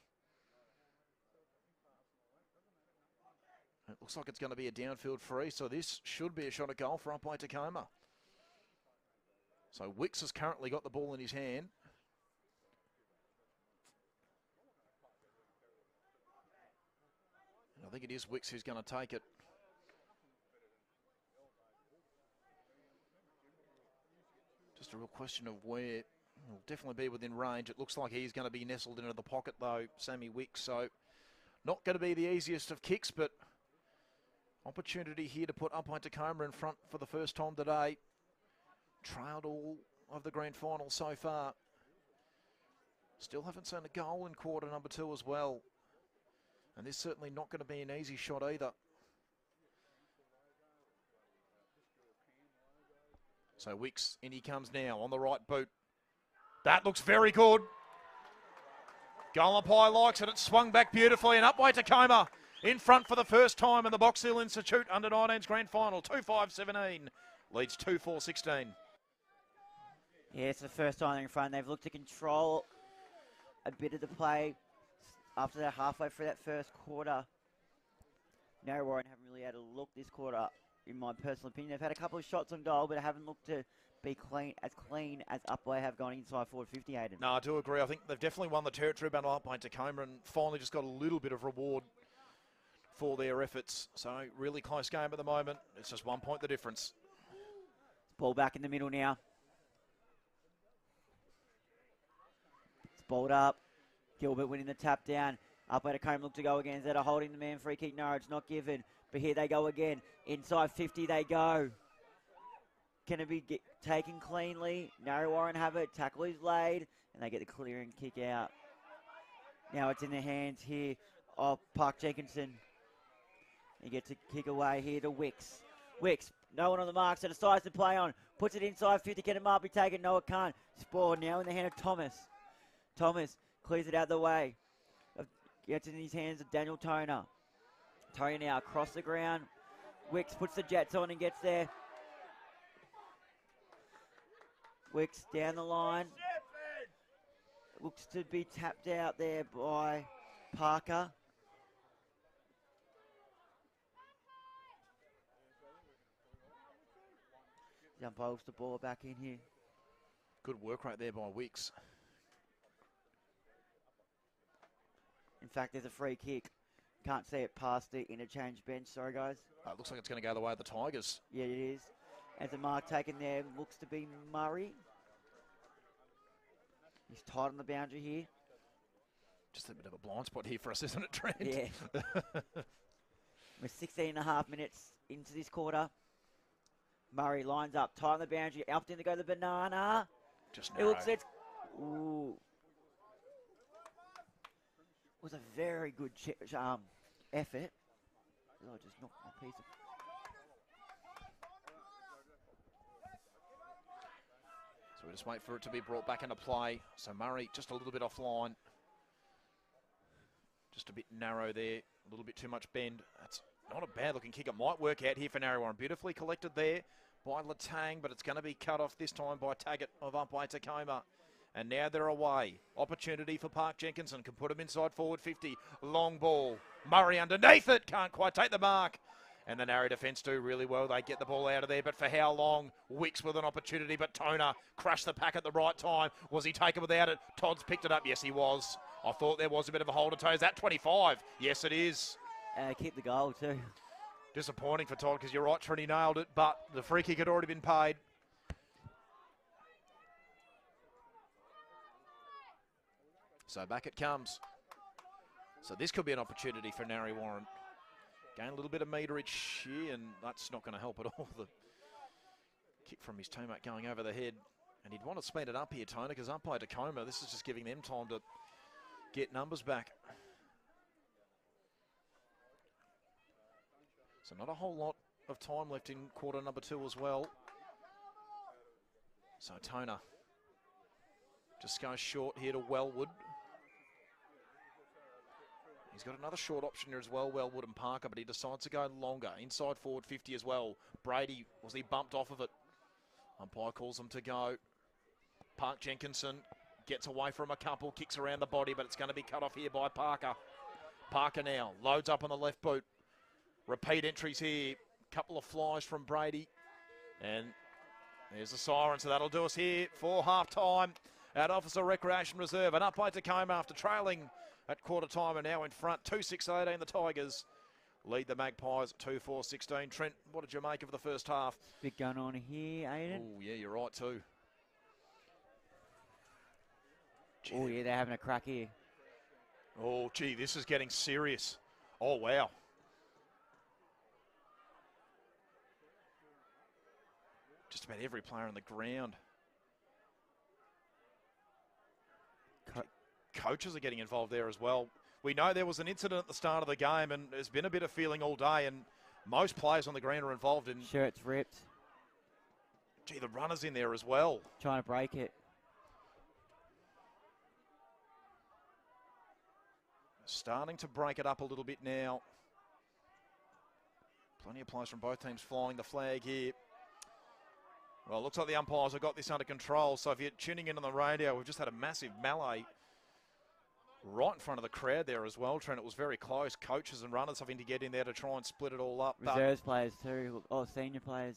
It looks like it's going to be a downfield free, so this should be a shot at goal for Upwey Tecoma. So Wicks has currently got the ball in his hand. And I think it is Wicks who's going to take it. Just a real question of where. Will definitely be within range. It looks like he's going to be nestled into the pocket though, Sammy Wicks. So not going to be the easiest of kicks, but opportunity here to put Upwey Tecoma in front for the first time today. Trailed all of the grand final so far. Still haven't seen a goal in quarter number 2 as well. And this certainly not going to be an easy shot either. So Wicks, in he comes now on the right boot. That looks very good. Goal umpire likes it. It swung back beautifully, and Upwey Tecoma in front for the first time in the Box Hill Institute Under-19's grand final. 2-5-17 leads 2-4-16. Yeah, it's the first time they're in front. They've looked to control a bit of the play after they're halfway through that first quarter. Narre Warren haven't really had a look this quarter, in my personal opinion. They've had a couple of shots on goal, but haven't looked to be clean as Upwey have gone inside forward 50, Aiden. No, I do agree. I think they've definitely won the territory battle Upwey Tecoma and finally just got a little bit of reward for their efforts. So really close game at the moment. It's just 1 point the difference. Ball back in the middle now. It's balled up. Gilbert winning the tap down. Upwey Tecoma look to go again. Zeta holding the man. Free kick. No, it's not given. But here they go again. Inside 50 they go. Can it be taken cleanly? Narre Warren have it. Tackle is laid. And they get the clearing kick out. Now it's in the hands here of Park Jenkinson. He gets a kick away here to Wicks. Wicks, no one on the mark, so decides to play on. Puts it inside 50. Can it mark be taken? No, it can't. Spore now in the hand of Thomas. Thomas clears it out the way. Gets it in his hands of Daniel Toner. Toner now across the ground. Wicks puts the Jets on and gets there. Wicks down the line. Looks to be tapped out there by Parker. The umpire looks the ball back in here. Good work right there by Wicks. In fact, there's a free kick. Can't see it past the interchange bench. Sorry, guys. It looks like it's going to go the way of the Tigers. Yeah, it is. As a mark taken there, looks to be Murray. He's tight on the boundary here. Just a bit of a blind spot here for us, isn't it, Trent? Yeah. We're 16 and a half minutes into this quarter. Murray lines up, tight on the boundary. Up in to go the banana. Just it looks it's. Ooh. Was a very good effort. Oh, just knocked my piece of. So we just wait for it to be brought back into play. So Murray just a little bit offline. Just a bit narrow there. A little bit too much bend. That's not a bad looking kick. It might work out here for Narre Warren. Beautifully collected there by Latang, but it's going to be cut off this time by Taggart of Upwey Tecoma. And now they're away. Opportunity for Park Jenkinson. Can put him inside forward 50. Long ball. Murray underneath it. Can't quite take the mark. And the Narre defence do really well. They get the ball out of there, but for how long? Wicks with an opportunity, but Toner crushed the pack at the right time. Was he taken without it? Todd's picked it up. Yes, he was. I thought there was a bit of a hold of toe. Is that 25? Yes, it is. Keep the goal too. Disappointing for Todd because you're right, Trinity nailed it, but the free kick had already been paid. So back it comes. So this could be an opportunity for Narre Warren. Gain a little bit of meterage here, and that's not going to help at all. The kick from his teammate going over the head. And he'd want to speed it up here, Toner, because up by Tecoma, this is just giving them time to get numbers back. So not a whole lot of time left in quarter number 2 as well. So Toner just goes short here to Wellwood. He's got another short option here as well, Wellwood and Parker, but he decides to go longer. Inside forward 50 as well. Brady, was he bumped off of it? Umpire calls him to go. Park Jenkinson gets away from a couple, kicks around the body, but it's going to be cut off here by Parker. Parker now loads up on the left boot. Repeat entries here. Couple of flies from Brady. And there's the siren, so that'll do us here for half-time at Officer Recreation Reserve. And up by Tecoma after trailing at quarter time and now in front. 2-6-18, the Tigers lead the Magpies at 2-4-16. Trent, what did you make of the first half? Big gun on here, Aiden. Oh, yeah, you're right too. Oh, yeah, they're having a crack here. Oh, gee, this is getting serious. Oh, wow. Just about every player on the ground. Coaches are getting involved there as well. We know there was an incident at the start of the game, and there's been a bit of feeling all day, and most players on the ground are involved in... Shirts ripped. Gee, the runner's in there as well. Trying to break it. Starting to break it up a little bit now. Plenty of players from both teams flying the flag here. Well, it looks like the umpires have got this under control. So if you're tuning in on the radio, we've just had a massive melee right in front of the crowd there as well, Trent. It was very close. Coaches and runners having to get in there to try and split it all up. Reserves players too, or senior players.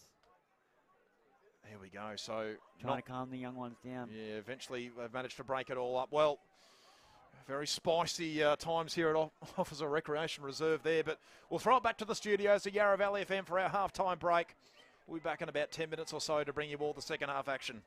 Here we go. So trying to calm the young ones down. Yeah, eventually they've managed to break it all up. Well, very spicy times here at Officer Recreation Reserve there, but we'll throw it back to the studios at Yarra Valley FM for our half-time break. We'll be back in about 10 minutes or so to bring you all the second half action.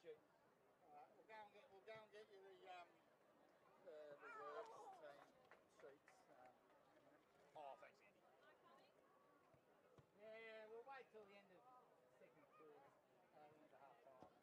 Stu. We'll go and get you the reserves team seats. Oh, thanks, Andy. Yeah, we'll wait till the end of second quarter, end of half time.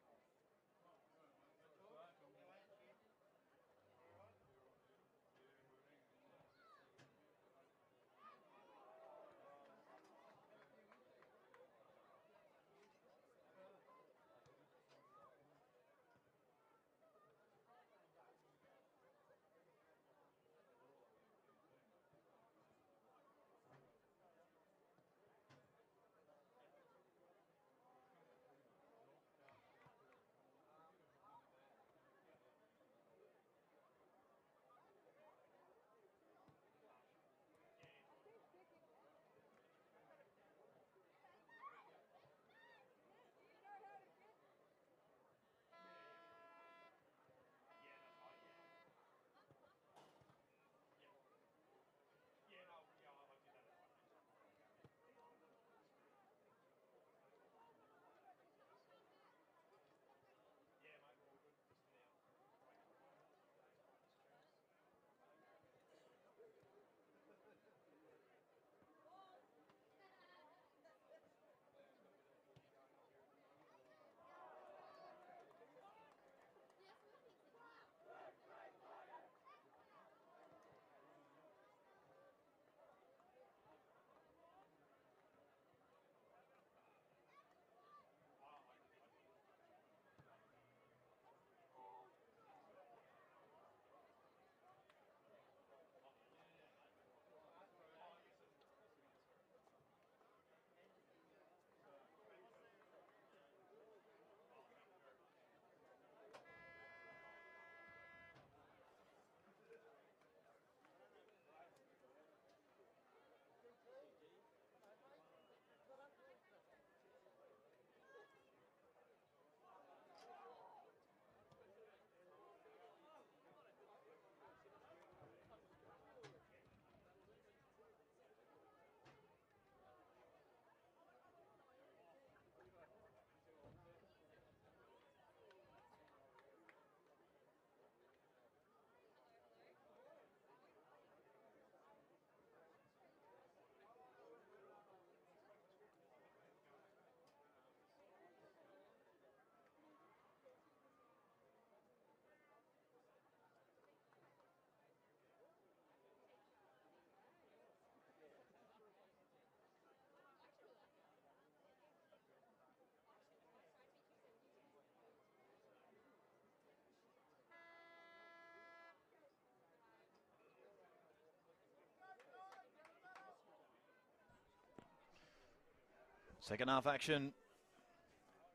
Second half action.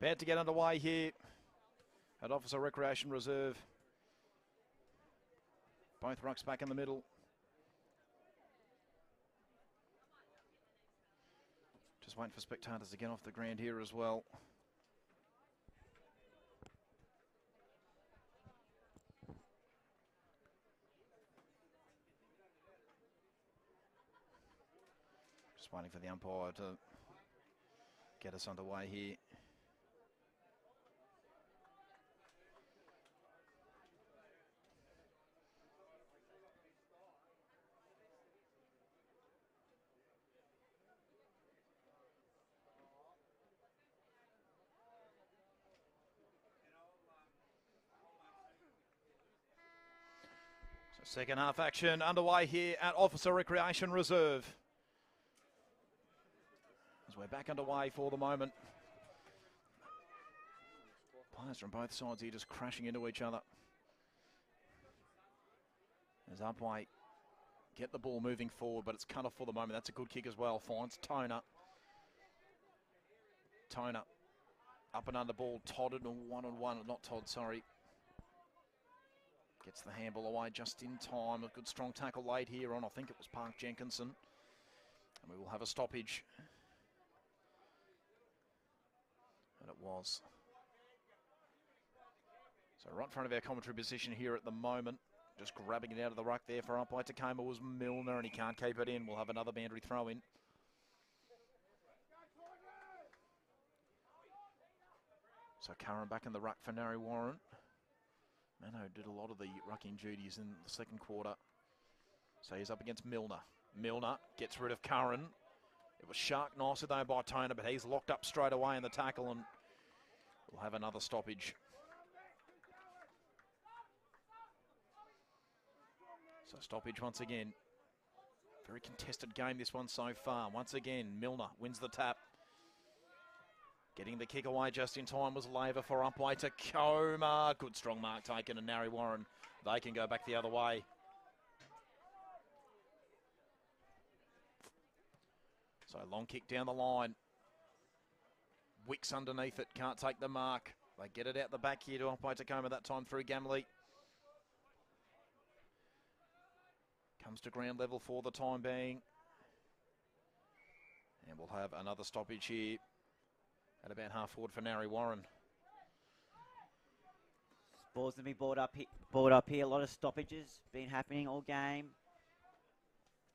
About to get underway here at Officer Recreation Reserve. Both rucks back in the middle. Just waiting for spectators to get off the ground here as well. Just waiting for the umpire to get us underway here. So second half action underway here at Officer Recreation Reserve. As we're back underway for the moment. Players from both sides here just crashing into each other. As Upwey get the ball moving forward, but it's cut off for the moment. That's a good kick as well. Finds Toner. Toner up and under ball. Todd and a one-on-one. Not Todd, sorry. Gets the handball away just in time. A good strong tackle laid here on, I think it was Park Jenkinson. And we will have a stoppage. And it was. So right in front of our commentary position here at the moment. Just grabbing it out of the ruck there for umpire Tecoma was Milner, and he can't keep it in. We'll have another boundary throw in. So Curran back in the ruck for Narre Warren. Mano did a lot of the rucking duties in the second quarter. So he's up against Milner. Milner gets rid of Curran. It was shark nicely though by Toner, but he's locked up straight away in the tackle and we'll have another stoppage. So stoppage once again. Very contested game this one so far. Once again, Milner wins the tap. Getting the kick away just in time was Laver for Upwey. Tecoma. Good strong mark taken, and Narre Warren, they can go back the other way. So long kick down the line. Wicks underneath it, can't take the mark. They get it out the back here to Upwey Tecoma, that time through Gamley. Comes to ground level for the time being. And we'll have another stoppage here at about half forward for Narre Warren. Ball's going to be brought up here. A lot of stoppages been happening all game.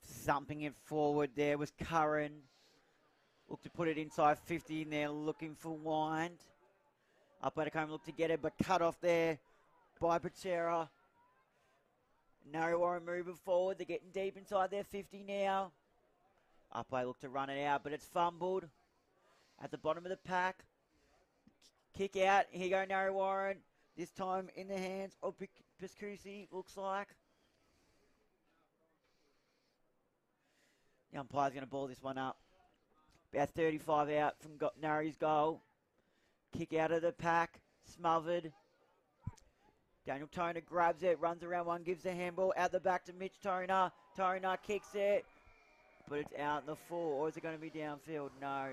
Thumping it forward there was Curran. Looked to put it inside 50 in there, looking for Wind. Upwey Tecoma looked to get it, but cut off there by Patera. Narre Warren moving forward. They're getting deep inside their 50 now. Upwey look to run it out, but it's fumbled at the bottom of the pack. Kick out. Here you go, Narre Warren. This time in the hands of Piscusi, looks like. The umpire's going to ball this one up. About 35 out from Narre's goal. Kick out of the pack. Smothered. Daniel Toner grabs it, runs around one, gives the handball out the back to Mitch Toner. Toner kicks it, but it's out in the full. Or is it going to be downfield? No.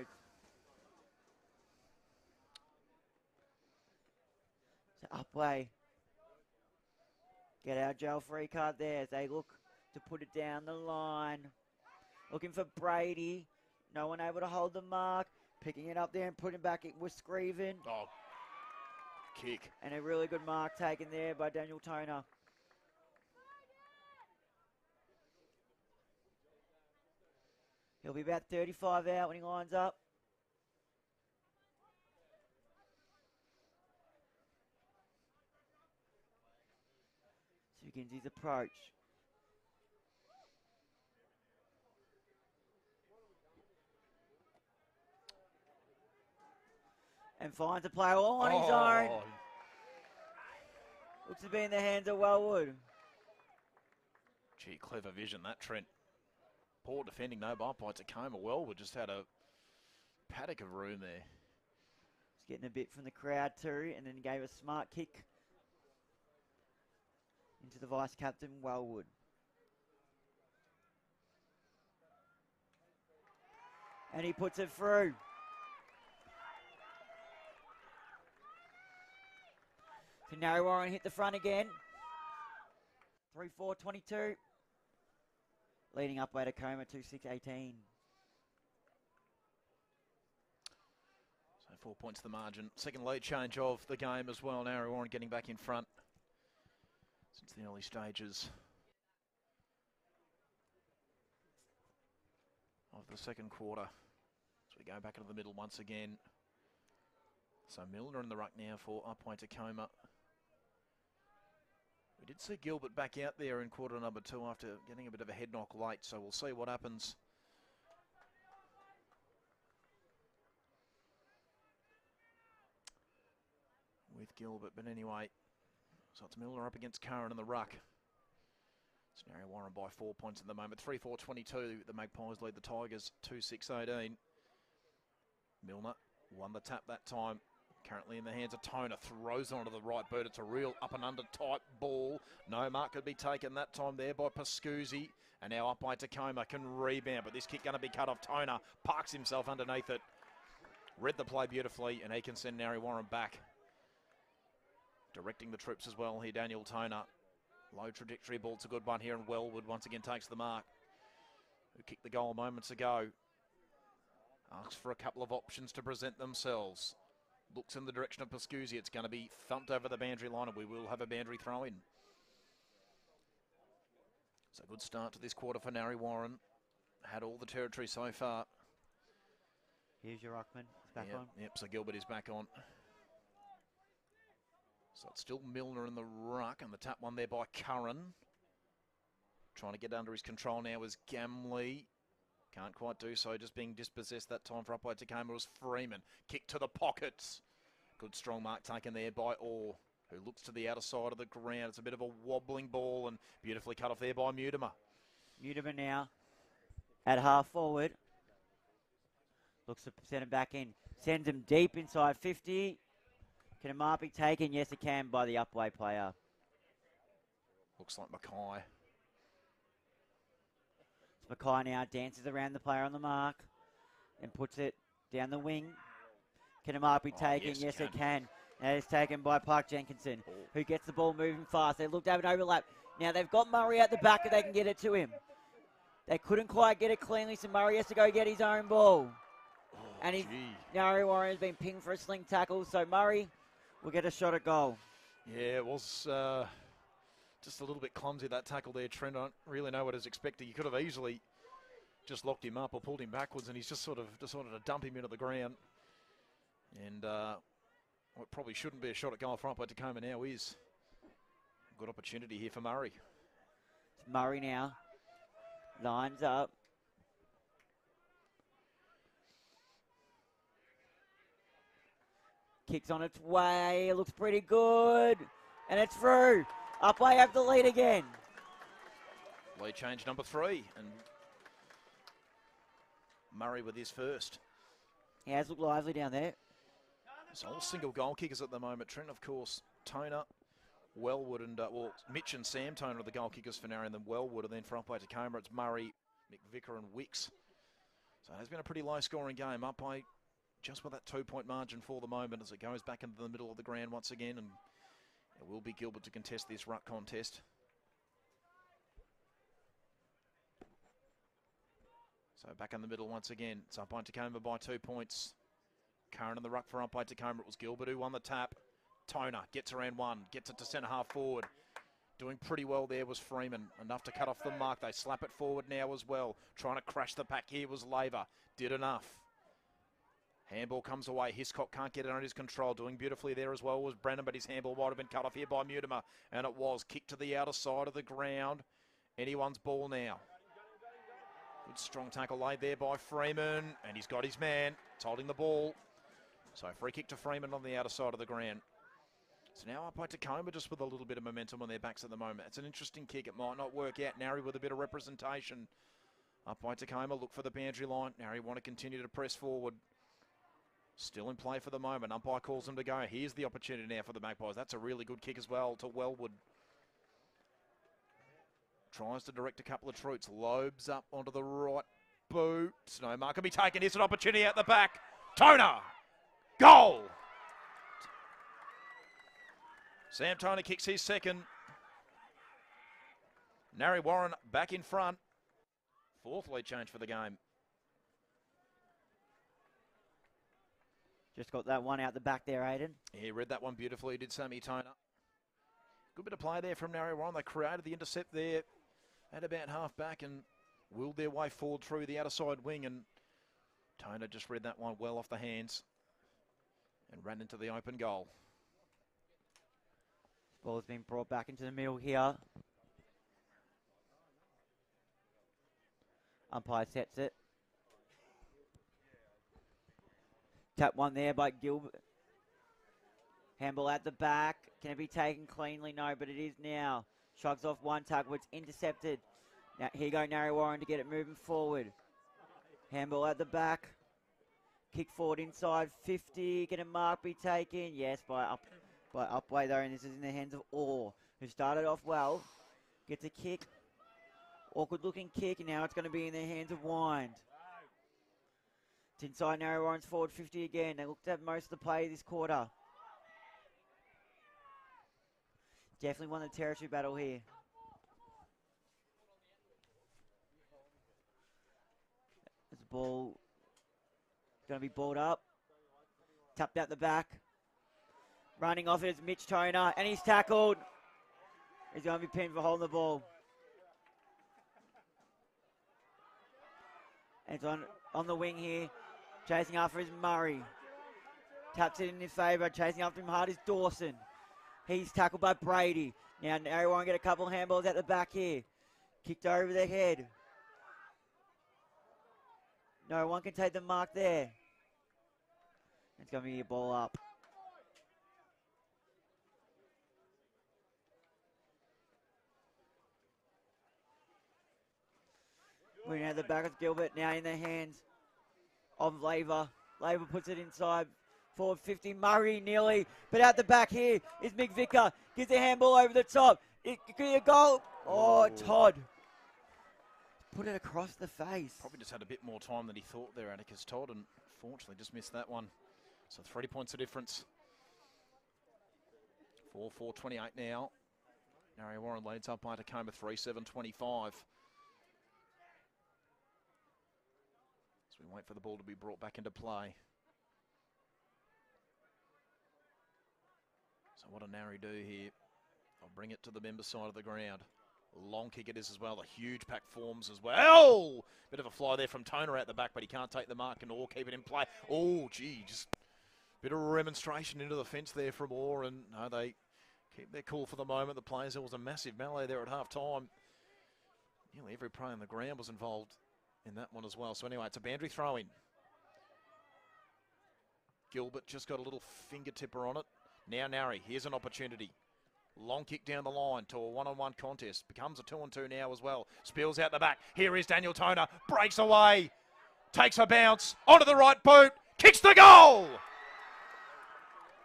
So Upwey get our jail free card there as they look to put it down the line. Looking for Brady. No one able to hold the mark. Picking it up there and putting it back in with Screven. Oh, kick. And a really good mark taken there by Daniel Toner. He'll be about 35 out when he lines up. So he begins his approach. And finds a player all on his own. Looks to be in the hands of Wellwood. Gee, clever vision that, Trent. Poor defending though by Tecoma. Wellwood just had a paddock of room there. He's getting a bit from the crowd too, and then he gave a smart kick into the vice captain, Wellwood. And he puts it through. So Narre Warren hit the front again. 3-4-22. Leading Upwey Tecoma 2-6-18. So 4 points the margin. Second lead change of the game as well. Narre Warren getting back in front since the early stages of the second quarter. So we go back into the middle once again. So Milner in the ruck now for Upwey Tecoma. We did see Gilbert back out there in quarter number 2 after getting a bit of a head knock late, so we'll see what happens. With Gilbert, but anyway, so it's Milner up against Curran in the ruck. It's Narre Warren by 4 points at the moment. 3-4-22, the Magpies lead the Tigers 2-6-18. Milner won the tap that time. Currently in the hands of Toner, throws onto the right boot. It's a real up and under type ball. No mark could be taken that time there by Piscusi. And now Upwey Tecoma can rebound, but this kick going to be cut off. Toner parks himself underneath it. Read the play beautifully, and he can send Narre Warren back. Directing the troops as well here, Daniel Toner. Low trajectory ball, it's a good one here, and Wellwood once again takes the mark. Who kicked the goal moments ago. Asks for a couple of options to present themselves. Looks in the direction of Piscusi. It's going to be thumped over the boundary line, and we will have a boundary throw in. It's a good start to this quarter for Narre Warren. Had all the territory so far. Here's your ruckman. He's back on. Yep, so Gilbert is back on. So it's still Milner in the ruck, and the tap one there by Curran. Trying to get under his control now is Gamley. Can't quite do so, just being dispossessed that time for Upwey Tecoma was Freeman. Kick to the pockets. Good strong mark taken there by Orr, who looks to the outer side of the ground. It's a bit of a wobbling ball and beautifully cut off there by Mutimer. Mutimer now at half forward. Looks to send him back in. Sends him deep inside 50. Can a mark be taken? Yes, it can by the Upwey player. Looks like Mackay. Mackay now dances around the player on the mark and puts it down the wing. Can a mark be taken? Yes, it can. And it's taken by Park Jenkinson, who gets the ball moving fast. They look to have an overlap. Now they've got Murray at the back if they can get it to him. They couldn't quite get it cleanly, so Murray has to go get his own ball. And Narre Warren has been pinged for a sling tackle, so Murray will get a shot at goal. Yeah, it was just a little bit clumsy, that tackle there, Trent. I don't really know what is expected. You could have easily just locked him up or pulled him backwards, and he's just sort of wanted to dump him into the ground. And what probably shouldn't be a shot at goal for Upwey Tecoma now is. Good opportunity here for Murray. It's Murray now. Lines up. Kicks on its way. It looks pretty good. And it's through. Upwey have the lead again. Lead change number 3. And Murray with his first. He has looked lively down there. It's all single goal kickers at the moment. Trent, of course, Toner, Wellwood, and Mitch and Sam Toner are the goal kickers for Narre, and then Wellwood, and then for Upwey Tecoma, it's Murray, McVicker, and Wicks. So it has been a pretty low-scoring game. Upwey just with that 2-point margin for the moment as it goes back into the middle of the ground once again, and it will be Gilbert to contest this ruck contest. So back in the middle once again. It's Upwey Tecoma by 2 points. Curran in the ruck for Upwey Tecoma. It was Gilbert who won the tap. Toner gets around one, gets it to centre half forward. Doing pretty well there was Freeman. Enough to cut off the mark. They slap it forward now as well. Trying to crash the pack here was Laver. Did enough. Handball comes away. Hiscock can't get it under his control. Doing beautifully there as well was Brennan, but his handball might have been cut off here by Mutimer. And it was. Kicked to the outer side of the ground. Anyone's ball now. Good strong tackle laid there by Freeman. And he's got his man. It's holding the ball. So free kick to Freeman on the outer side of the ground. So now Upwey Tecoma just with a little bit of momentum on their backs at the moment. It's an interesting kick. It might not work out. Narre with a bit of representation. Upwey Tecoma look for the boundary line. Narre want to continue to press forward. Still in play for the moment. Umpire calls them to go. Here's the opportunity now for the Magpies. That's a really good kick as well to Wellwood. Tries to direct a couple of troops. Lobes up onto the right boot. No mark can be taken. Here's an opportunity out the back. Toner! Goal! Sam Toner kicks his second. Narre Warren back in front. 4th lead change for the game. Just got that one out the back there, Aiden. He read that one beautifully, did Sammy Toner. Good bit of play there from Narre Warren. They created the intercept there at about half back and willed their way forward through the outer side wing, and Toner just read that one well off the hands and ran into the open goal. Ball has been brought back into the middle here. Umpire sets it. Tap one there by Gilbert. Handball at the back. Can it be taken cleanly? No, but it is now. Shrugs off one tackle. It's intercepted. Now here go Narre Warren to get it moving forward. Handball at the back. Kick forward inside 50. Can a mark be taken? Yes, by Upwey though, and this is in the hands of Orr, who started off well. Gets a kick. Awkward looking kick, and now it's going to be in the hands of Wind. It's inside Narre Warren's forward 50 again. They look to have most of the play this quarter. Definitely won the territory battle here. There's a ball. Going to be balled up. Tapped out the back. Running off it is Mitch Toner, and he's tackled. He's going to be pinned for holding the ball. And it's on the wing here. Chasing after is Murray. Taps it in his favour. Chasing after him hard is Dawson. He's tackled by Brady. Now Narre Warren get a couple of handballs at the back here. Kicked over the head. No one can take the mark there. It's going to be a ball up. Winning at the back of Gilbert, now in the hands of Laver. Laver puts it inside. Forward 50, Murray nearly. But out the back here is McVicker. Gives the handball over the top. It could be a goal. Oh, Todd. Put it across the face. Probably just had a bit more time than he thought there, Atticus Todd, and fortunately just missed that one. So 3 points of difference. 4-4-28 now. Narre Warren leads up by Tecoma 3-7-25. As we wait for the ball to be brought back into play. So what do Narre do here? I'll bring it to the member side of the ground. Long kick it is as well. A huge pack forms as well. Bit of a fly there from Toner at the back, but he can't take the mark and Orr keep it in play. Oh, gee, just bit of a remonstration into the fence there from Orr, and no, they keep their cool for the moment. The players, there was a massive melee there at half time. Nearly every player on the ground was involved in that one as well. So anyway, it's a boundary throw in. Gilbert just got a little fingertipper on it. Now Narre, here's an opportunity. Long kick down the line to a one-on-one contest. Becomes a 2-on-2 now as well. Spills out the back. Here is Daniel Toner. Breaks away. Takes a bounce. Onto the right boot. Kicks the goal.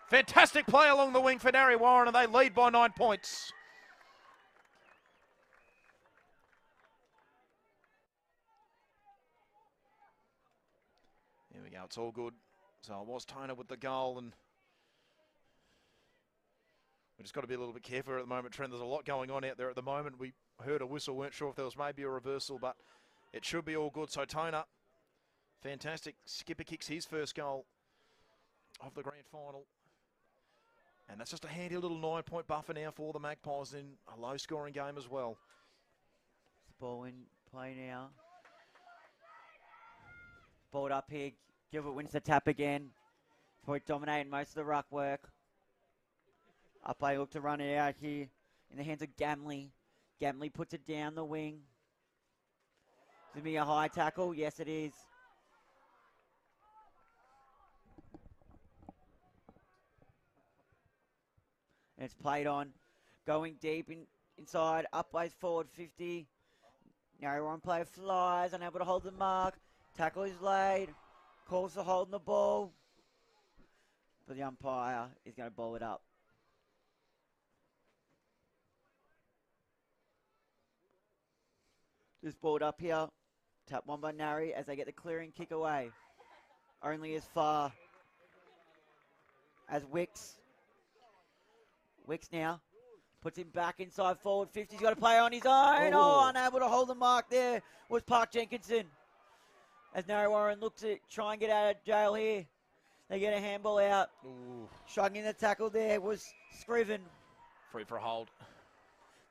Fantastic play along the wing for Narre Warren, and they lead by 9 points. Here we go. It's all good. So it was Toner with the goal, and we just got to be a little bit careful at the moment, Trent. There's a lot going on out there at the moment. We heard a whistle, weren't sure if there was maybe a reversal, but it should be all good. So Toner, fantastic. Skipper kicks his first goal of the grand final. And that's just a handy little 9-point buffer now for the Magpies in a low-scoring game as well. Ball in play now. Balled up here. Gilbert wins the tap again. Probably dominating most of the ruck work. Upwey look to run it out here in the hands of Gamley. Gamley puts it down the wing. Is it be a high tackle? Yes, it is. And it's played on. Going deep inside. Upwey's forward 50. Narre Warren player flies. Unable to hold the mark. Tackle is laid. Calls for holding the ball. But the umpire is going to ball it up. Just balled up here. Tap one by Narre as they get the clearing kick away. Only as far as Wicks. Wicks now puts him back inside forward 50. He's got to play on his own. Oh, unable to hold the mark there was Park Jenkinson. As Narre Warren looks to try and get out of jail here. They get a handball out. Shrugging the tackle there was Scriven. Free for a hold.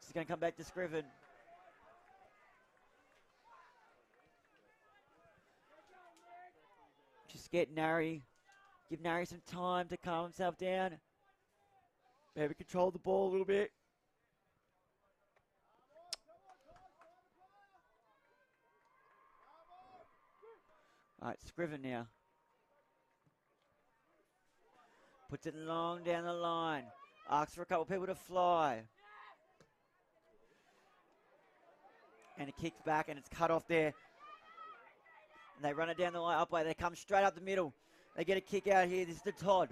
This is going to come back to Scriven. Just get Narre. Give Narre some time to calm himself down. Maybe control the ball a little bit. All right, Scriven now. Puts it long down the line. Asks for a couple of people to fly. And it kicks back and it's cut off there. And they run it down the line Upwey. They come straight up the middle. They get a kick out here. This is to Todd.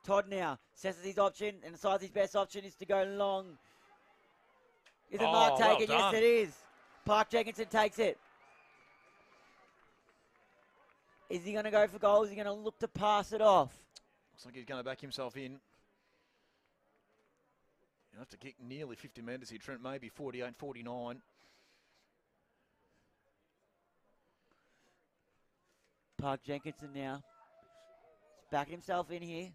Todd now assesses his option and decides his best option is to go long. Is the mark taken? Yes, it is. Park Jenkinson takes it. Is he going to go for goal? Is he going to look to pass it off? Looks like he's going to back himself in. You'll have to kick nearly 50 metres here, Trent, maybe 48, 49. Park Jenkinson now. He's backing himself in here.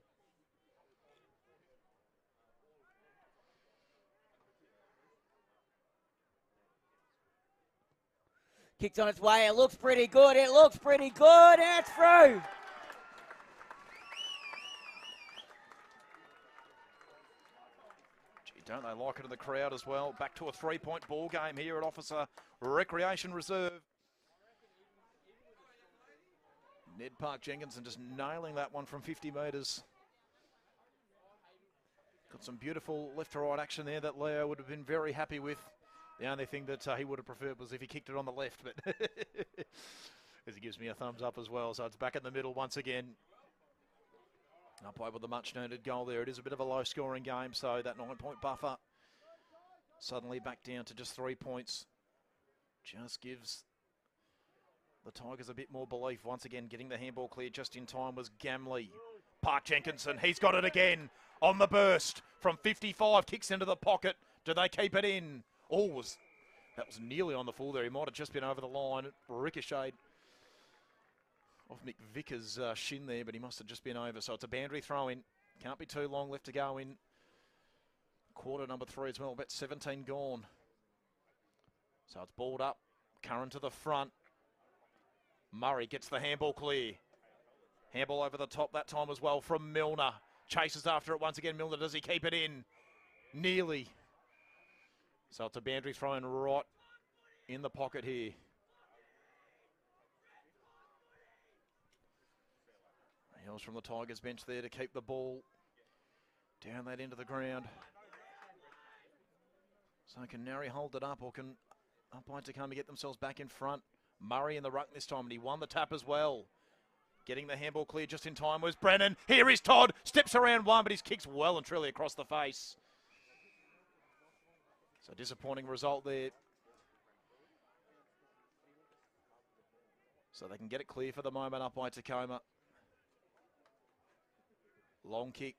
Kicks on its way. It looks pretty good. It looks pretty good. And it's through. Don't they like it in the crowd as well? Back to a 3-point ball game here at Officer Recreation Reserve. Ned Park Jenkinson just nailing that one from 50 metres. Got some beautiful left to right action there that Leo would have been very happy with. The only thing that he would have preferred was if he kicked it on the left, but as he gives me a thumbs up as well. So it's back in the middle once again. Upwey with a much needed goal there. It is a bit of a low scoring game, so that 9-point buffer suddenly back down to just 3 points. Just gives the Tigers a bit more belief. Once again, getting the handball clear just in time was Gamley. Park Jenkinson, he's got it again on the burst from 55, kicks into the pocket. Do they keep it in? Oh, that was nearly on the full there. He might have just been over the line. Ricocheted off Mick Vickers' shin there, but he must have just been over. So it's a boundary throw in. Can't be too long left to go in quarter number 3 as well. About 17 gone. So it's balled up. Curran to the front. Murray gets the handball clear. Handball over the top that time as well from Milner. Chases after it once again. Milner, does he keep it in? Nearly. So it's a boundary throw in right in the pocket here. Hills from the Tigers bench there to keep the ball down that into the ground. So can Narre hold it up, or can Upwey Tecoma get themselves back in front? Murray in the ruck this time, and he won the tap as well. Getting the handball clear just in time was Brennan. Here is Todd. Steps around one, but his kick's well and truly across the face. So disappointing result there. So they can get it clear for the moment, Upwey Tecoma. Long kick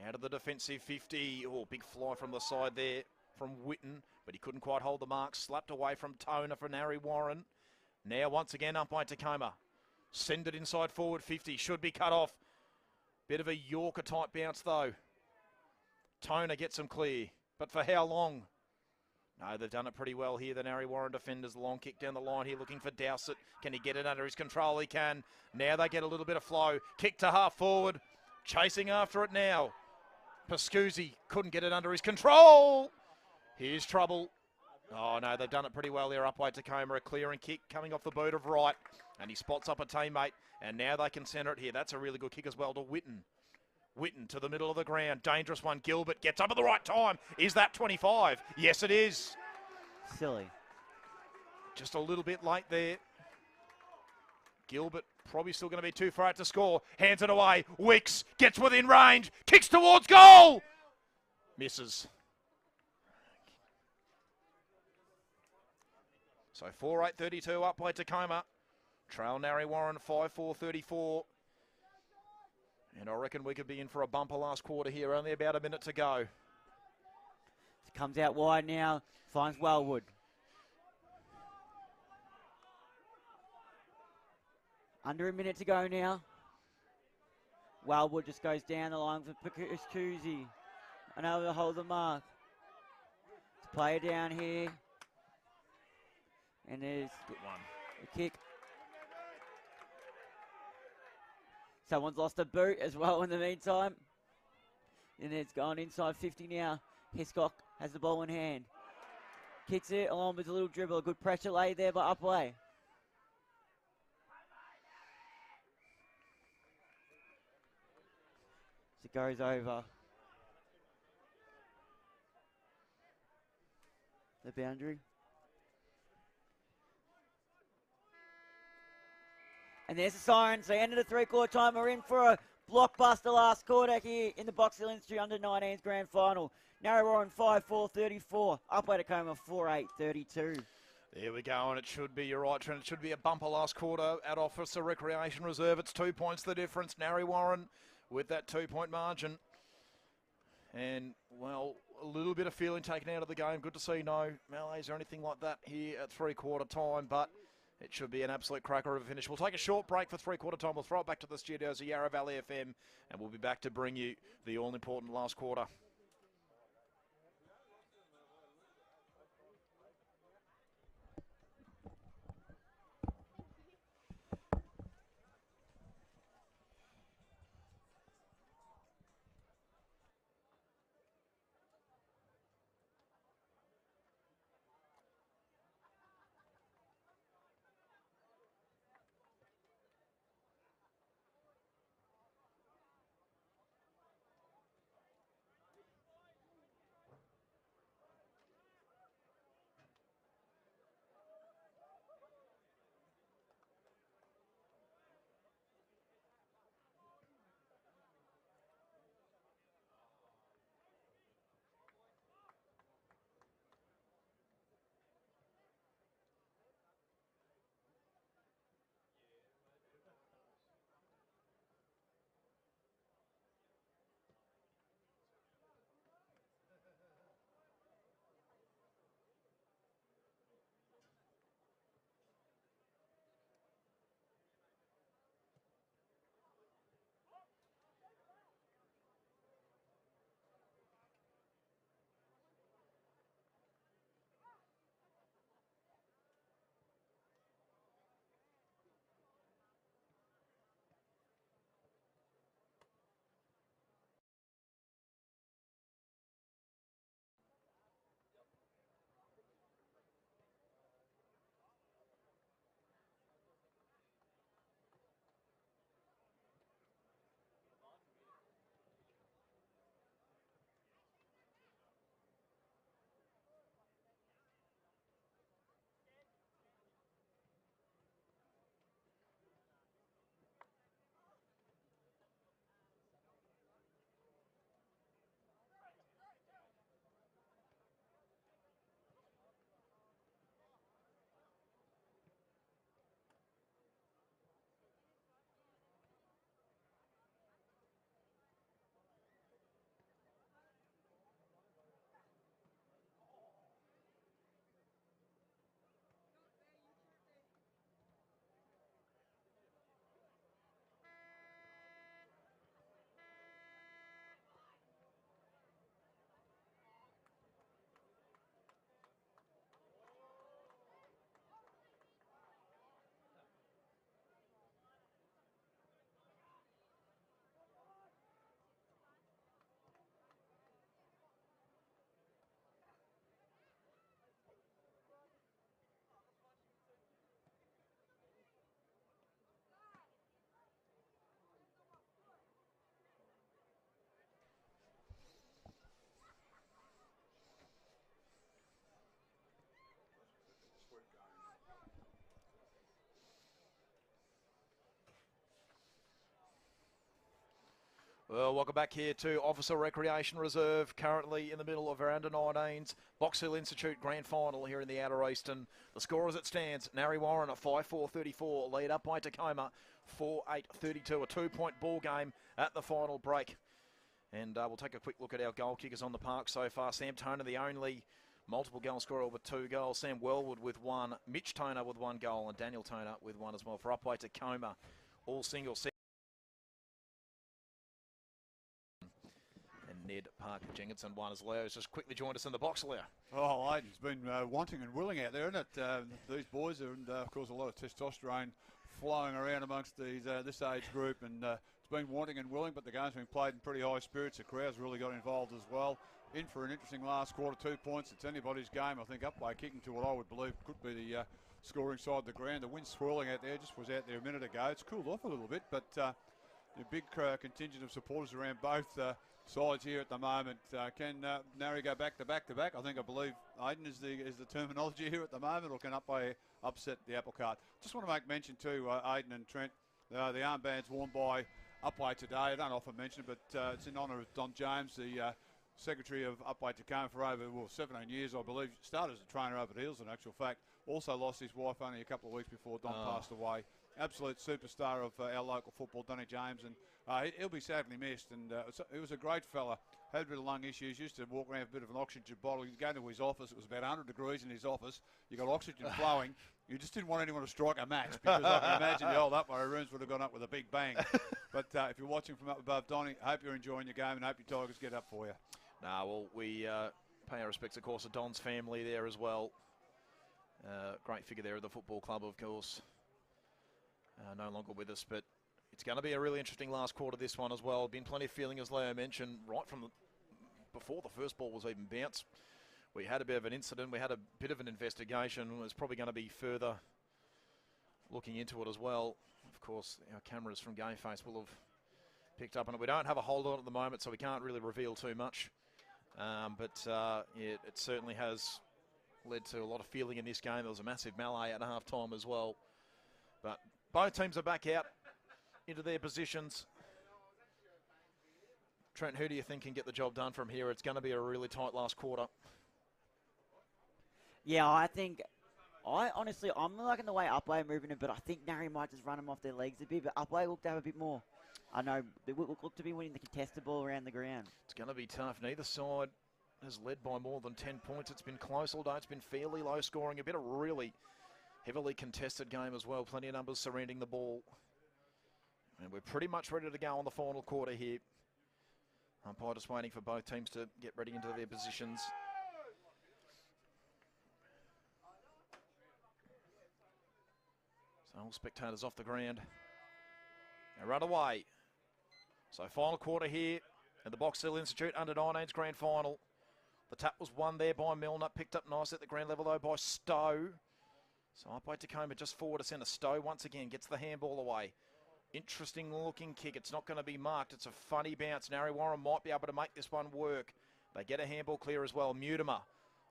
out of the defensive 50. Oh, big fly from the side there from Witten, but he couldn't quite hold the mark. Slapped away from Toner for Narre Warren. Now once again Upwey Tecoma. Send it inside forward 50. Should be cut off. Bit of a Yorker type bounce though. Toner gets him clear, but for how long? No, they've done it pretty well here. The Narre Warren defenders, long kick down the line here, looking for Dowsett. Can he get it under his control? He can. Now they get a little bit of flow. Kick to half forward. Chasing after it now. Pascuzzi couldn't get it under his control. Here's trouble. Oh, no, they've done it pretty well there. Upwey Tecoma, a clearing kick coming off the boot of right. And he spots up a teammate. And now they can centre it here. That's a really good kick as well to Witten. Witten to the middle of the ground. Dangerous one. Gilbert gets up at the right time. Is that 25? Yes, it is. Silly. Just a little bit late there. Gilbert probably still going to be too far out to score. Hands it away. Wicks gets within range. Kicks towards goal. Misses. So 4-8-32 Upwey Tecoma. Trail Narre Warren 5-4-34. And I reckon we could be in for a bumper last quarter here. Only about a minute to go. Comes out wide now. Finds Wellwood. Under a minute to go now. Wellwood just goes down the line for Pascuzzi. Unable to hold the mark. It's player down here. And there's Good one. a kick. Someone's lost a boot as well in the meantime. And it's gone inside 50 now. Hiscock has the ball in hand. Kicks it along with a little dribble. A good pressure laid there by Upwey. It goes over the boundary. And there's the siren. So end of the three-quarter time. We're in for a blockbuster last quarter here in the Box Hill Industry Under-19's Grand Final. Narre Warren 5-4-34. Upwey Tecoma 4-8-32. There we go, and it should be, you're right, Trent, it should be a bumper last quarter at Officer Recreation Reserve. It's 2 points the difference. Narre Warren with that 2-point margin. And, well, a little bit of feeling taken out of the game. Good to see no melees or anything like that here at three-quarter time, but it should be an absolute cracker of a finish. We'll take a short break for three-quarter time. We'll throw it back to the studios of Yarra Valley FM, and we'll be back to bring you the all-important last quarter. Well, welcome back here to Officer Recreation Reserve, currently in the middle of our under-19's Box Hill Institute Grand Final here in the Outer Eastern. The score as it stands, Narre Warren at 5-4-34, lead up by Tecoma 4-8-32, a 2-point ball game at the final break. And we'll take a quick look at our goal kickers on the park so far. Sam Toner, the only multiple goal scorer with 2 goals. Sam Wellwood with 1, Mitch Toner with 1 goal, and Daniel Toner with 1 as well. For Upwey Tecoma, all singles. Ned Parker Jenkinson, 1 as Leo's just quickly joined us in the box, Leo. Oh, Aiden's been wanting and willing out there, isn't it? These boys are, and of course, a lot of testosterone flowing around amongst these this age group, and it's been wanting and willing, but the game's been played in pretty high spirits. The crowd's really got involved as well. In for an interesting last quarter, 2 points. It's anybody's game. I think Upwey kicking to what I would believe could be the scoring side of the ground. The wind swirling out there, just was out there a minute ago. It's cooled off a little bit, but a big contingent of supporters around both sides here at the moment. Can Narre go back to back to back? I believe Aiden is the terminology here at the moment, or can Upwey upset the apple cart? Just want to make mention too, Aiden and Trent, the armbands worn by Upwey today. I don't often mention it, but it's in honour of Don James, the secretary of Upwey Tecoma for over 17 years, I believe. Started as a trainer over at Hills, in actual fact. Also lost his wife only a couple of weeks before Don passed away. Absolute superstar of our local football, Donny James, and he'll be sadly missed. And he was a great fella, had a bit of lung issues, used to walk around with a bit of an oxygen bottle. He'd go to his office, it was about 100 degrees in his office. You got oxygen flowing. You just didn't want anyone to strike a match, because I can imagine the old Upwey rooms would have gone up with a big bang. But if you're watching from up above, Donny, I hope you're enjoying your game and hope your Tigers get up for you. Well, we pay our respects, of course, to Don's family there as well. Great figure there at the football club, of course. No longer with us, but it's going to be a really interesting last quarter, this one as well. Been plenty of feeling, as Leo mentioned, right from before the first ball was even bounced. We had a bit of an incident. We had a bit of an investigation. There's probably going to be further looking into it as well. Of course, our cameras from Gameface will have picked up on it. We don't have a hold on it at the moment, so we can't really reveal too much. It certainly has led to a lot of feeling in this game. There was a massive melee at half-time as well. But both teams are back out into their positions. Trent, who do you think can get the job done from here? It's going to be a really tight last quarter. Yeah, I'm liking the way Upwey are moving it, but I think Narre might just run them off their legs a bit, but Upwey look to have a bit more. I know, they look to be winning the contested ball around the ground. It's going to be tough. Neither side has led by more than 10 points. It's been close, although it's been fairly low scoring. A bit of really heavily contested game as well. Plenty of numbers surrounding the ball. And we're pretty much ready to go on the final quarter here. Umpire just waiting for both teams to get ready into their positions. So all spectators off the ground. And run away. So final quarter here at the Box Hill Institute under-19's grand final. The tap was won there by Milner. Picked up nice at the ground level though by Stowe. So Upwey Tecoma just forward to centre. Stowe once again gets the handball away. Interesting looking kick. It's not going to be marked. It's a funny bounce. Narre Warren might be able to make this one work. They get a handball clear as well. Mutimer.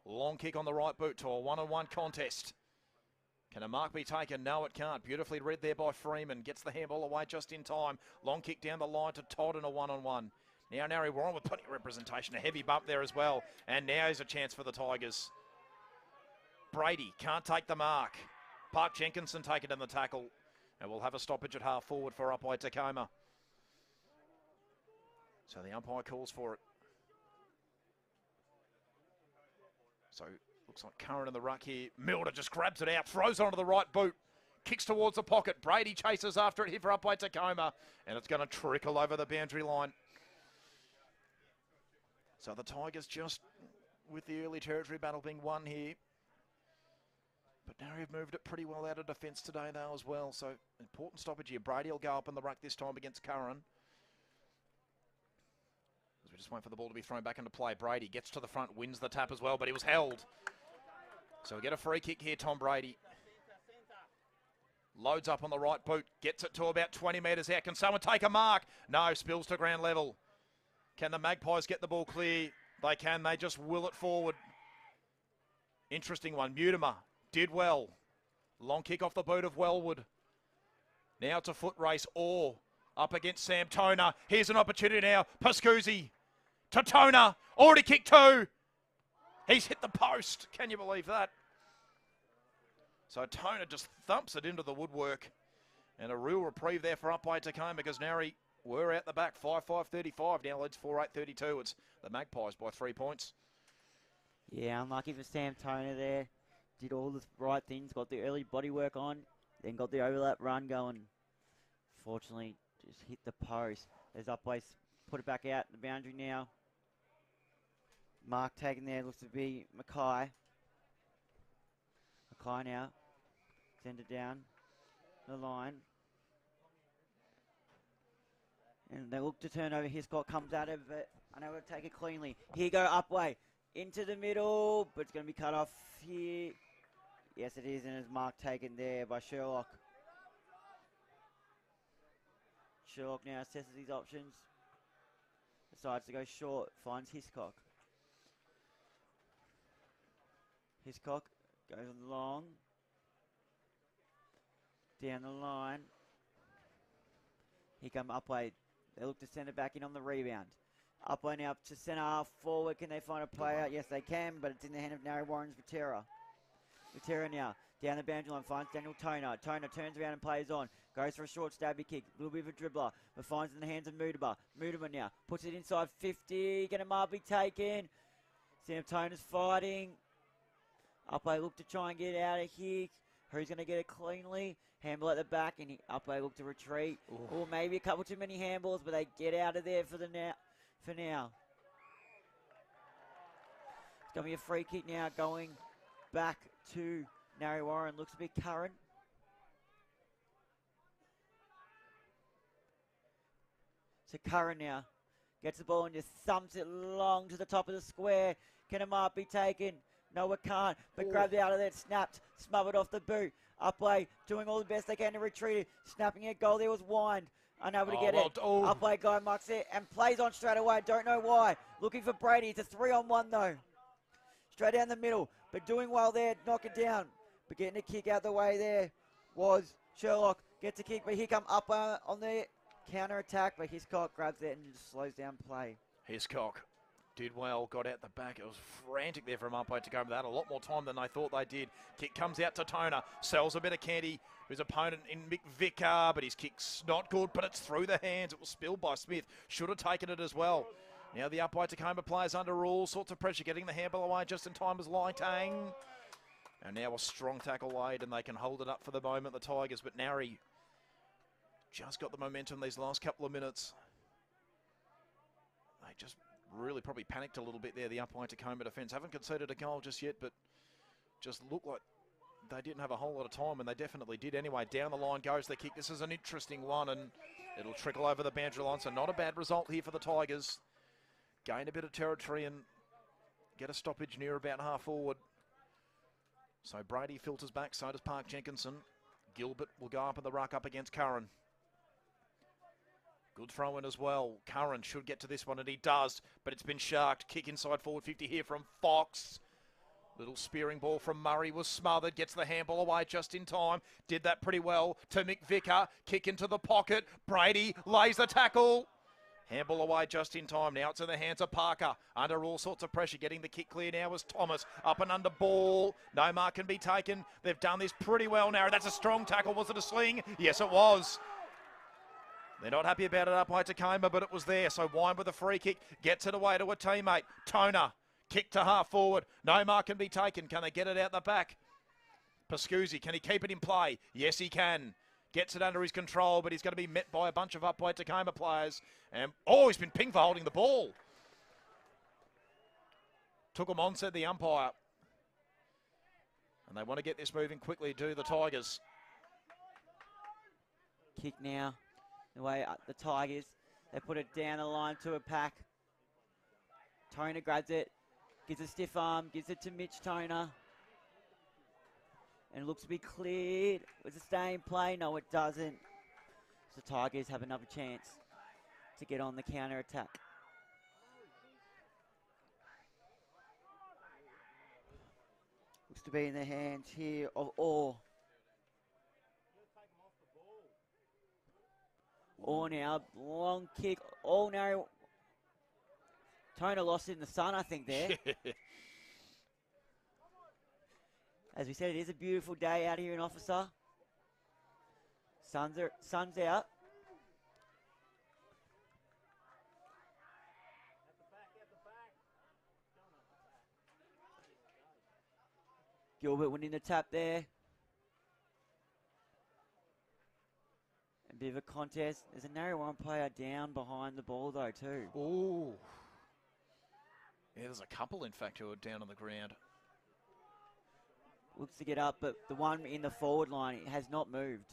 Long kick on the right boot to a one-on-one contest. Can a mark be taken? No, it can't. Beautifully read there by Freeman. Gets the handball away just in time. Long kick down the line to Todd in a one-on-one. Now Narre Warren with plenty of representation. A heavy bump there as well. And now is a chance for the Tigers. Brady can't take the mark. Park Jenkinson take it in the tackle. And we'll have a stoppage at half forward for Upwey Tecoma. So the umpire calls for it. So looks like Curran in the ruck here. Milner just grabs it out, throws it onto the right boot. Kicks towards the pocket. Brady chases after it here for Upwey Tecoma. And it's going to trickle over the boundary line. So the Tigers just with the early territory battle being won here. But Narre have moved it pretty well out of defence today though as well. So important stoppage here. Brady will go up in the ruck this time against Curran. As we just wait for the ball to be thrown back into play. Brady gets to the front, wins the tap as well, but he was held. So we get a free kick here, Tom Brady. Loads up on the right boot. Gets it to about 20 metres out. Can someone take a mark? No, spills to ground level. Can the Magpies get the ball clear? They can. They just will it forward. Interesting one. Mutimer did well. Long kick off the boot of Wellwood. Now it's a foot race or Up against Sam Toner. Here's an opportunity now. Pascuzzi to Toner. Already kicked 2. He's hit the post. Can you believe that? So Toner just thumps it into the woodwork. And a real reprieve there for Upwey Tecoma because Narre were out the back. 5-5-35. Now leads 4-8-32. It's the Magpies by 3 points. Yeah, unlucky for Sam Toner there. Did all the right things, got the early body work on, then got the overlap run going. Fortunately, just hit the post. As Upwey put it back out the boundary now. Mark taken there, looks to be Mackay. Mackay now. Send it down the line. And they look to turn over. Hiscock comes out of it. Unable to take it cleanly. Here go Upwey. Into the middle, but it's going to be cut off here. Yes, it is, and it's Mark taken there by Sherlock. Sherlock now assesses his options. Decides to go short, finds Hiscock. Hiscock goes long. Down the line. Here come Upwey. They look to send it back in on the rebound. Upwey now to centre half forward. Can they find a player? Yes, they can, but it's in the hand of Narre Warren's Viterra. Viterra now down the boundary line finds Daniel Toner. Toner turns around and plays on. Goes for a short stabby kick. A little bit of a dribbler, but finds it in the hands of Mudaba. Mudaba now puts it inside 50. Going to be taken. Sam Toner's fighting. Upwey look to try and get out of here. Who's going to get it cleanly? Handball at the back, and Upwey look to retreat. Or maybe a couple too many handballs, but they get out of there for now. It's going to be a free kick now going back to Narre Warren. Looks to be Curran. So Curran now gets the ball and just thumps it long to the top of the square. Can a mark be taken? No, it can't. But grabbed out of there, snapped, smothered off the boot. Upwey doing all the best they can to retreat it. Snapping a goal there was Wind. Unable to get it. Upwey guy marks it and plays on straight away. Don't know why. Looking for Brady. It's a 3-on-1 though. Straight down the middle. But doing well there. Knock it down. But getting a kick out the way there was Sherlock. Gets a kick, but here come Upwey on the counter attack. But Hiscock grabs it and just slows down play. Hiscock did well, got out the back. It was frantic there from Upwey to go. They had a lot more time than they thought they did. Kick comes out to Toner. Sells a bit of candy. His opponent in Mick Vicar, but his kick's not good, but it's through the hands. It was spilled by Smith. Should have taken it as well. Now the Upwey Tecoma players under all sorts of pressure, getting the handball away just in time as Lightang. And now a strong tackle laid, and they can hold it up for the moment, the Tigers. But Narre just got the momentum these last couple of minutes. They just really probably panicked a little bit there, the Upwey Tecoma defence. Haven't conceded a goal just yet, but just looked like they didn't have a whole lot of time, and they definitely did anyway. Down the line goes the kick. This is an interesting one, and it'll trickle over the boundary line, so not a bad result here for the Tigers. Gain a bit of territory and get a stoppage near about half forward. So Brady filters back, so does Park Jenkinson. Gilbert will go up in the ruck up against Curran. Good throw in as well. Curran should get to this one, and he does, but it's been sharked. Kick inside forward 50 here from Fox. Little spearing ball from Murray was smothered. Gets the handball away just in time. Did that pretty well to Mick Vicar. Kick into the pocket. Brady lays the tackle. Handball away just in time. Now it's in the hands of Parker. Under all sorts of pressure. Getting the kick clear now was Thomas. Up and under ball. No mark can be taken. They've done this pretty well now. That's a strong tackle. Was it a sling? Yes, it was. They're not happy about it up by Tecoma, but it was there. So Wine with a free kick. Gets it away to a teammate. Toner. Kick to half forward. No mark can be taken. Can they get it out the back? Pascuzzi, can he keep it in play? Yes, he can. Gets it under his control, but he's going to be met by a bunch of Upwey Tecoma players. And, he's been pinged for holding the ball. Took him on, said the umpire. And they want to get this moving quickly, do the Tigers. Kick now. The way the Tigers, they put it down the line to a pack. Toner grabs it. Gives a stiff arm, gives it to Mitch Toner. And it looks to be cleared. Was it stay in play? No, it doesn't. So Tigers have another chance to get on the counter attack. Looks to be in the hands here of Orr. or now. Long kick. All Narre. Tona lost it in the sun, I think, there. As we said, it is a beautiful day out here in Officer. Sun's out. Gilbert winning the tap there. A bit of a contest. There's a Narre Warren player down behind the ball though too. Ooh. Yeah, there's a couple, in fact, who are down on the ground. Looks to get up, but the one in the forward line has not moved.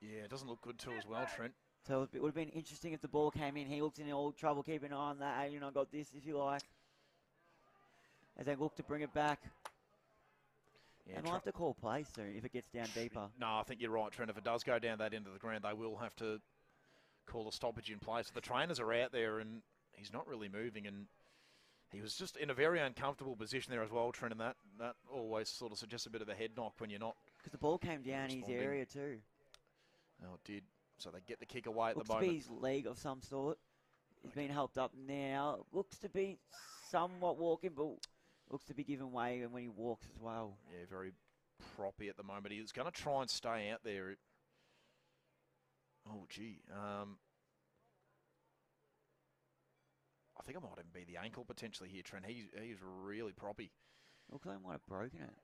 Yeah, it doesn't look good too as well, Trent. So it would have been interesting if the ball came in. He looks in all trouble. Keep an eye on that. Alien, I got this, if you like. As they look to bring it back. Yeah, They might have to call play soon if it gets down deeper. No, I think you're right, Trent. If it does go down that end of the ground, they will have to call a stoppage in place. So the trainers are out there, and he's not really moving, and he was just in a very uncomfortable position there as well, Trent, and that always sort of suggests a bit of a head knock when you're not. Because the ball came down his responding. area too. Oh, it did. So they get the kick away at Looks the moment. to be his leg of some sort. He's been helped up now. Looks to be somewhat walking, but looks to be giving way when he walks as well. Yeah, very proppy at the moment. He's going to try and stay out there. Oh, gee. I think it might even be the ankle potentially here, Trent. He's really proppy. Looks like he might have broken it.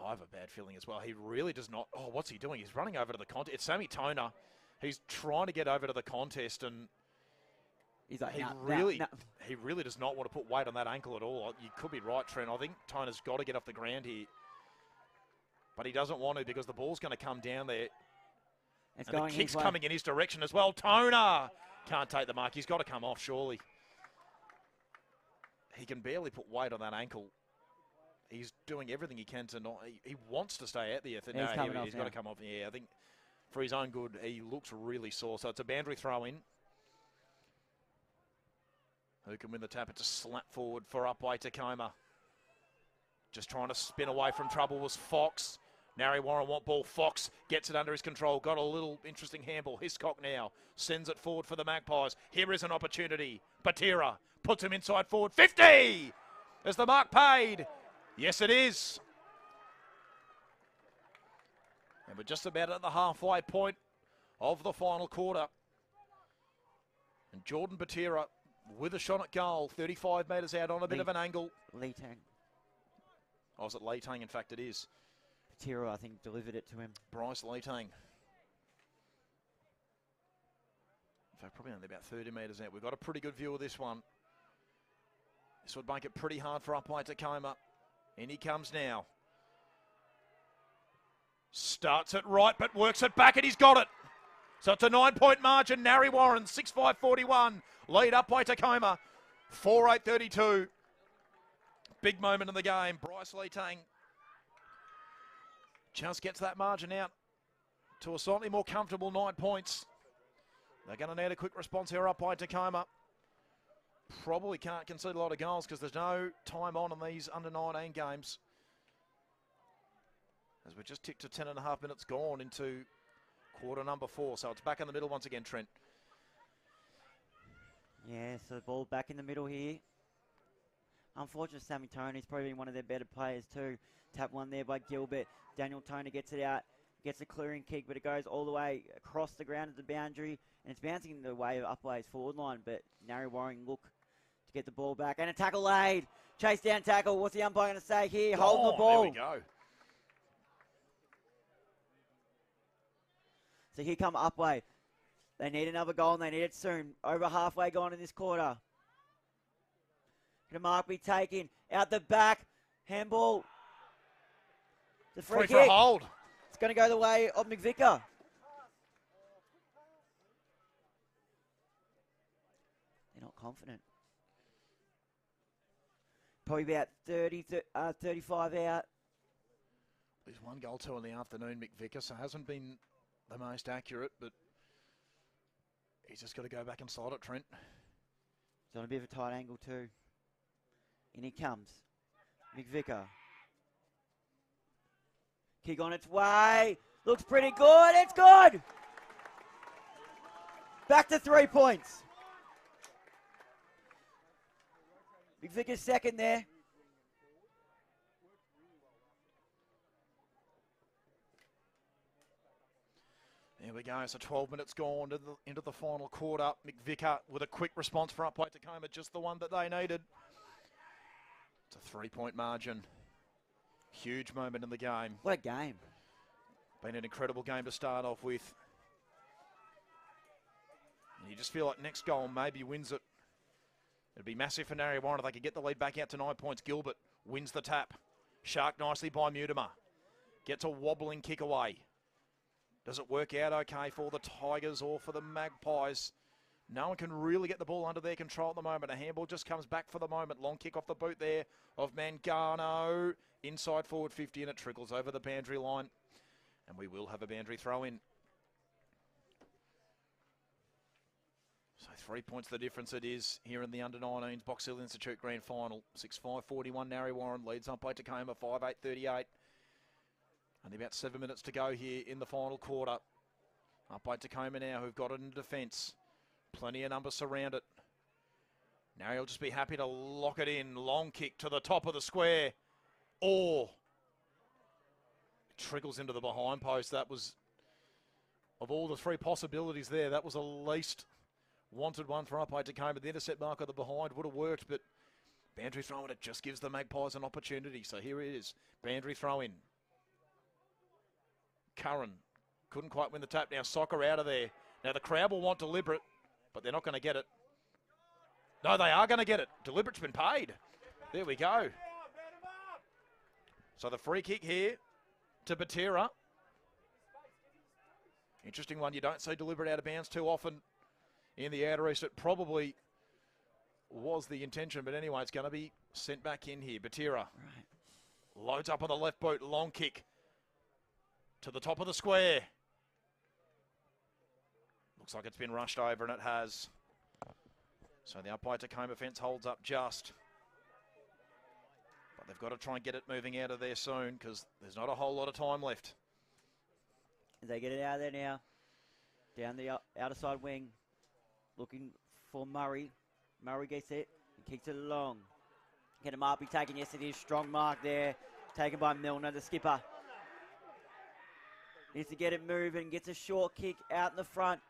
I have a bad feeling as well. He really does not. Oh, what's he doing? He's running over to the contest. It's Sammy Tona. He's trying to get over to the contest, and He's like, he nah, really does not want to put weight on that ankle at all. You could be right, Trent. I think Tona's got to get off the ground here, but he doesn't want to because the ball's going to come down there. It's And going the kick's his way. coming in his direction as well. Tona can't take the mark. He's got to come off, surely. He can barely put weight on that ankle. He's doing everything he can to not. He wants to stay out there. He's coming off He's got to now. come off. Yeah, I think for his own good, he looks really sore. So it's a boundary throw in. Who can win the tap? It's a slap forward for Upwey Tecoma. Just trying to spin away from trouble was Fox. Narre Warren want ball. Fox gets it under his control. Got a little interesting handball. Hiscock now sends it forward for the Magpies. Here is an opportunity. Batira puts him inside forward. 50! Is the mark paid? Yes, it is. And we're just about at the halfway point of the final quarter. And Jordan Batira with a shot at goal. 35 metres out on a bit of an angle. Lee Tang. Oh, is it Leitang? In fact, it is. Patiro, I think, delivered it to him. Bryce Leitang. In fact, probably only about 30 metres out. We've got a pretty good view of this one. This would make it pretty hard for Upwey Tecoma. In he comes now. Starts it right, but works it back, and he's got it. So it's a 9-point margin. Narre Warren, 6-5-41. Lead Upwey Tecoma, 4-8-32. Big moment in the game. Bryce Leitang just gets that margin out to a slightly more comfortable 9 points. They're going to need a quick response here, Upwey Tecoma. Probably can't concede a lot of goals because there's no time on in these under-19 games. As we're just ticked to 10.5 minutes gone into quarter number 4. So it's back in the middle once again, Trent. Yeah, so the ball back in the middle here. Unfortunately, Sammy Tony's probably been one of their better players too. Tap one there by Gilbert. Daniel Tony gets it out, gets a clearing kick, but it goes all the way across the ground at the boundary, and it's bouncing in the way of Upwey's forward line, but Narre Warren look to get the ball back, and a tackle laid. Chase down tackle. What's the umpire going to say here? Hold the ball. There we go. So here come Upwey. They need another goal, and they need it soon. Over halfway gone in this quarter. Can a mark be taken? Out the back. Handball. The free Free kick. for a hold. It's going to go the way of McVicker. They're not confident. Probably about 35 out. There's one goal, 2 in the afternoon, McVicker, so hasn't been the most accurate, but he's just got to go back and slide it, Trent. It's on a bit of a tight angle too. In he comes. McVicker. Kick on its way. Looks pretty good. It's good. Back to 3 points. McVicker's second there. There we go. So 12 minutes gone into the final quarter. McVicker with a quick response for Upwey Tecoma, just the one that they needed. It's a 3-point margin. Huge moment in the game. What a game. Been an incredible game to start off with. And you just feel like next goal maybe wins it. It'd be massive for Narre Warren if they could get the lead back out to 9 points. Gilbert wins the tap. Shark nicely by Mutimer. Gets a wobbling kick away. Does it work out okay for the Tigers or for the Magpies? No one can really get the ball under their control at the moment. A handball just comes back for the moment. Long kick off the boot there of Mangano. Inside forward 50 and it trickles over the boundary line. And we will have a boundary throw in. So 3 points the difference it is here in the under-19's Box Hill Institute Grand Final. 6-5-41 Narre Warren leads Upwey Tecoma 5-8-38. Only about 7 minutes to go here in the final quarter. Upwey Tecoma now who've got it in defence. Plenty of numbers surround it. Narre will just be happy to lock it in. Long kick to the top of the square. Or trickles into the behind post. That was, of all the three possibilities there, that was the least wanted one for Upwey Tecoma. The intercept mark of the behind would have worked, but boundary throw in, it just gives the Magpies an opportunity. So here it is. Boundary throw in. Curran couldn't quite win the tap. Now Soccer out of there. Now the crowd will want deliberate, but they're not going to get it. No, they are going to get it. Deliberate's been paid. There we go. So the free kick here to Batira. Interesting one. You don't see deliberate out of bounds too often in the outer east. It probably was the intention, but anyway, it's going to be sent back in here. Batira loads up on the left boot. Long kick to the top of the square. Looks like it's been rushed over, and it has. So the Upwey Tecoma fence holds up just. But they've got to try and get it moving out of there soon because there's not a whole lot of time left. They get it out of there now. Down the outer side wing. Looking for Murray. Murray gets it. He kicks it along. Get him up. Be taken. Yes, it is. Strong mark there. Taken by Milner, the skipper. Needs to get it moving. Gets a short kick out in the front.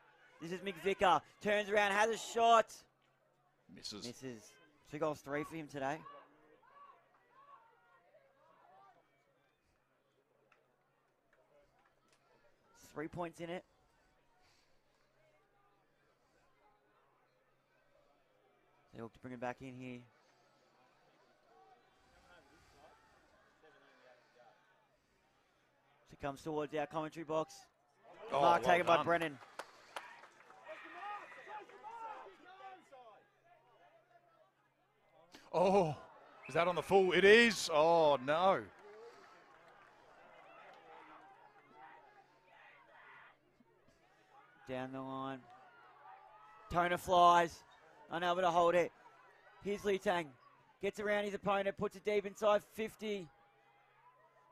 This is McVicker. Turns around. Has a shot. Misses. 2 goals, 3 for him today. Three points in it. They look to bring him back in here. She comes towards our commentary box. Mark well taken by done. Brennan. Oh, is that on the full? It is. Oh, no. Down the line. Toner flies. Unable to hold it. Here's Lee Tang. Gets around his opponent. Puts it deep inside 50.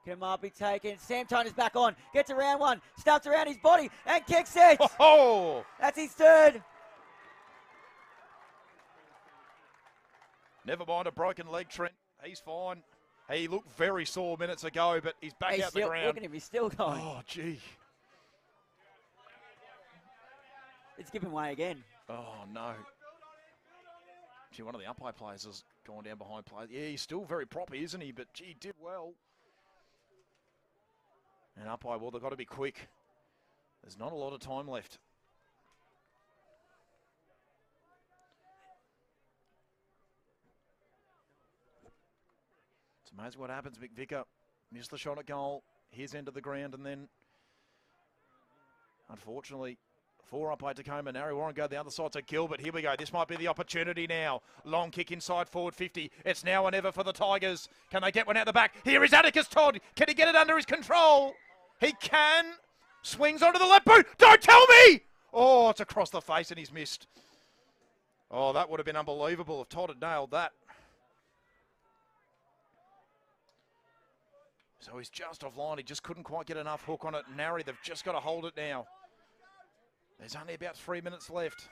Can Mark be taken? Sam Toner's back on. Gets around one. Starts around his body and kicks it. Oh! That's his third. Never mind a broken leg, Trent. He's fine. He looked very sore minutes ago, but he's back out the ground. Look at him. He's still going. Oh, gee. It's giving way again. Oh, no. Gee, one of the Upwey players has gone down behind players. Yeah, he's still very proppy, isn't he? But, gee, he did well. And Upwey, well, they've got to be quick. There's not a lot of time left. It's amazing what happens. McVicker missed the shot at goal. His end of the ground, and then, unfortunately, for Upwey Tecoma, Narre Warren go the other side to Gilbert. Here we go. This might be the opportunity now. Long kick inside forward 50. It's now or never for the Tigers. Can they get one out the back? Here is Atticus Todd. Can he get it under his control? He can. Swings onto the left boot. Don't tell me! Oh, it's across the face and he's missed. Oh, that would have been unbelievable if Todd had nailed that. So he's just offline. He just couldn't quite get enough hook on it. Narre, they've just got to hold it now. There's only about 3 minutes left.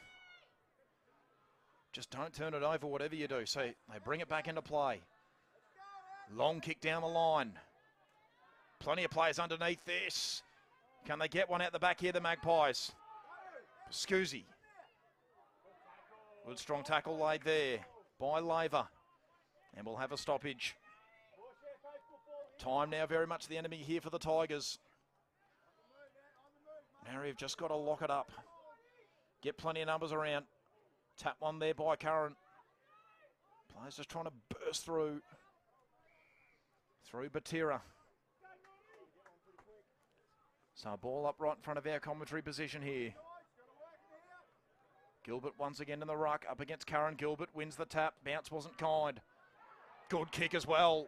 Just don't turn it over, whatever you do. So they bring it back into play. Long kick down the line. Plenty of players underneath this. Can they get one out the back here, the Magpies? Scoozy. Good strong tackle laid there by Laver. And we'll have a stoppage. Time now very much the enemy here for the Tigers. Narre have just got to lock it up. Get plenty of numbers around. Tap one there by Curran. Players just trying to burst through. Through Batira. So a ball up right in front of our commentary position here. Gilbert once again in the ruck. Up against Curran. Gilbert wins the tap. Bounce wasn't kind. Good kick as well.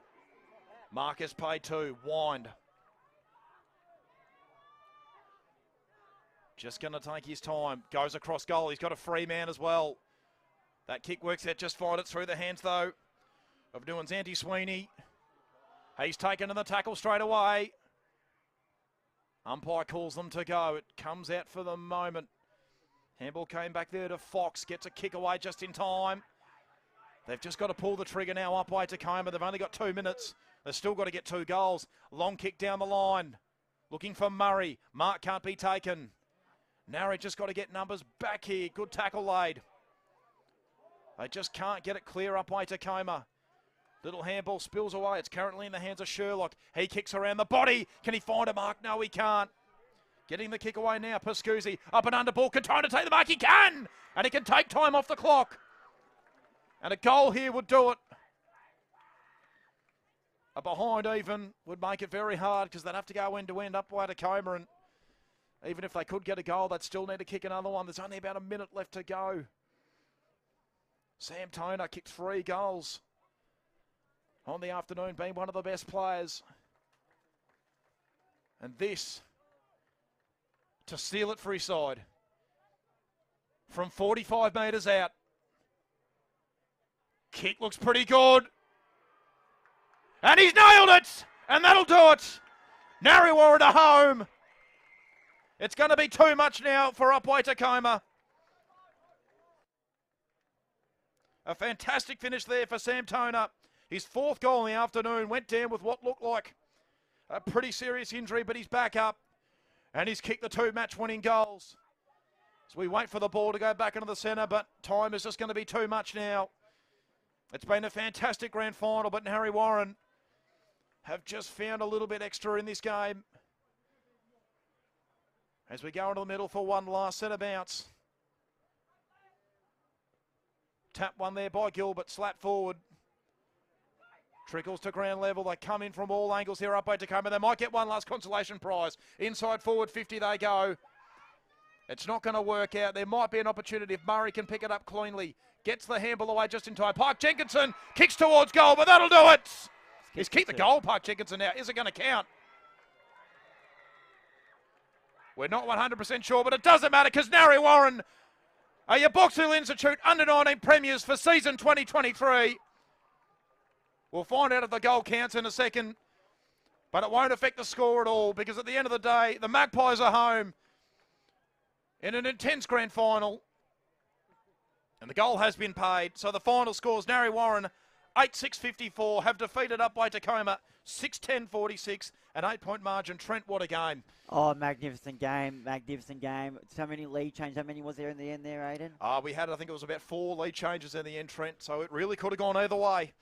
Marcus paid 2. Wind. Just going to take his time. Goes across goal. He's got a free man as well. That kick works out just fine. It's through the hands, though, of Newlands Sweeney. He's taken in the tackle straight away. Umpire calls them to go. It comes out for the moment. Handball came back there to Fox. Gets a kick away just in time. They've just got to pull the trigger now up by Tecoma. They've only got 2 minutes. They've still got to get 2 goals. Long kick down the line. Looking for Murray. Mark can't be taken. Narre just got to get numbers back here. Good tackle laid. They just can't get it clear up by Tecoma. Little handball spills away. It's currently in the hands of Sherlock. He kicks around the body. Can he find a mark? No, he can't. Getting the kick away now. Pascuzzi up and under ball. Trying to take the mark. He can. And he can take time off the clock. And a goal here would do it. A behind even would make it very hard because they'd have to go end to end up by Tecoma. And even if they could get a goal, they'd still need to kick another one. There's only about a minute left to go. Sam Toner kicked 3 goals on the afternoon, being one of the best players. And this to seal it for his side from 45 metres out. Kick looks pretty good. And he's nailed it! And that'll do it. Narre Warren at home. It's going to be too much now for Upwey Tecoma. A fantastic finish there for Sam Toner. His 4th goal in the afternoon. Went down with what looked like a pretty serious injury, but he's back up. And he's kicked the 2 match-winning goals. So we wait for the ball to go back into the centre, but time is just going to be too much now. It's been a fantastic grand final, but Narre Warren have just found a little bit extra in this game. As we go into the middle for one last centre bounce. Tap one there by Gilbert, slap forward. Trickles to ground level. They come in from all angles here up by Tecoma. They might get one last consolation prize. Inside forward 50 they go. It's not going to work out. There might be an opportunity if Murray can pick it up cleanly. Gets the handball away just in time. Park Jenkinson kicks towards goal, but that'll do it. He's kicked the goal, Park Jenkinson now. Is it going to count? We're not 100% sure, but it doesn't matter because Narre Warren are your Box Hill Institute under-19 premiers for season 2023. We'll find out if the goal counts in a second, but it won't affect the score at all because at the end of the day, the Magpies are home in an intense grand final. And the goal has been paid. So the final scores, Narre Warren 8-6-54, have defeated Upwey Tecoma 6-10-46, an 8-point margin. Trent, what a game. Oh, magnificent game, magnificent game. So many lead changes. How many was there in the end there, Aidan? We had, I think it was about 4 lead changes in the end, Trent, so it really could have gone either way.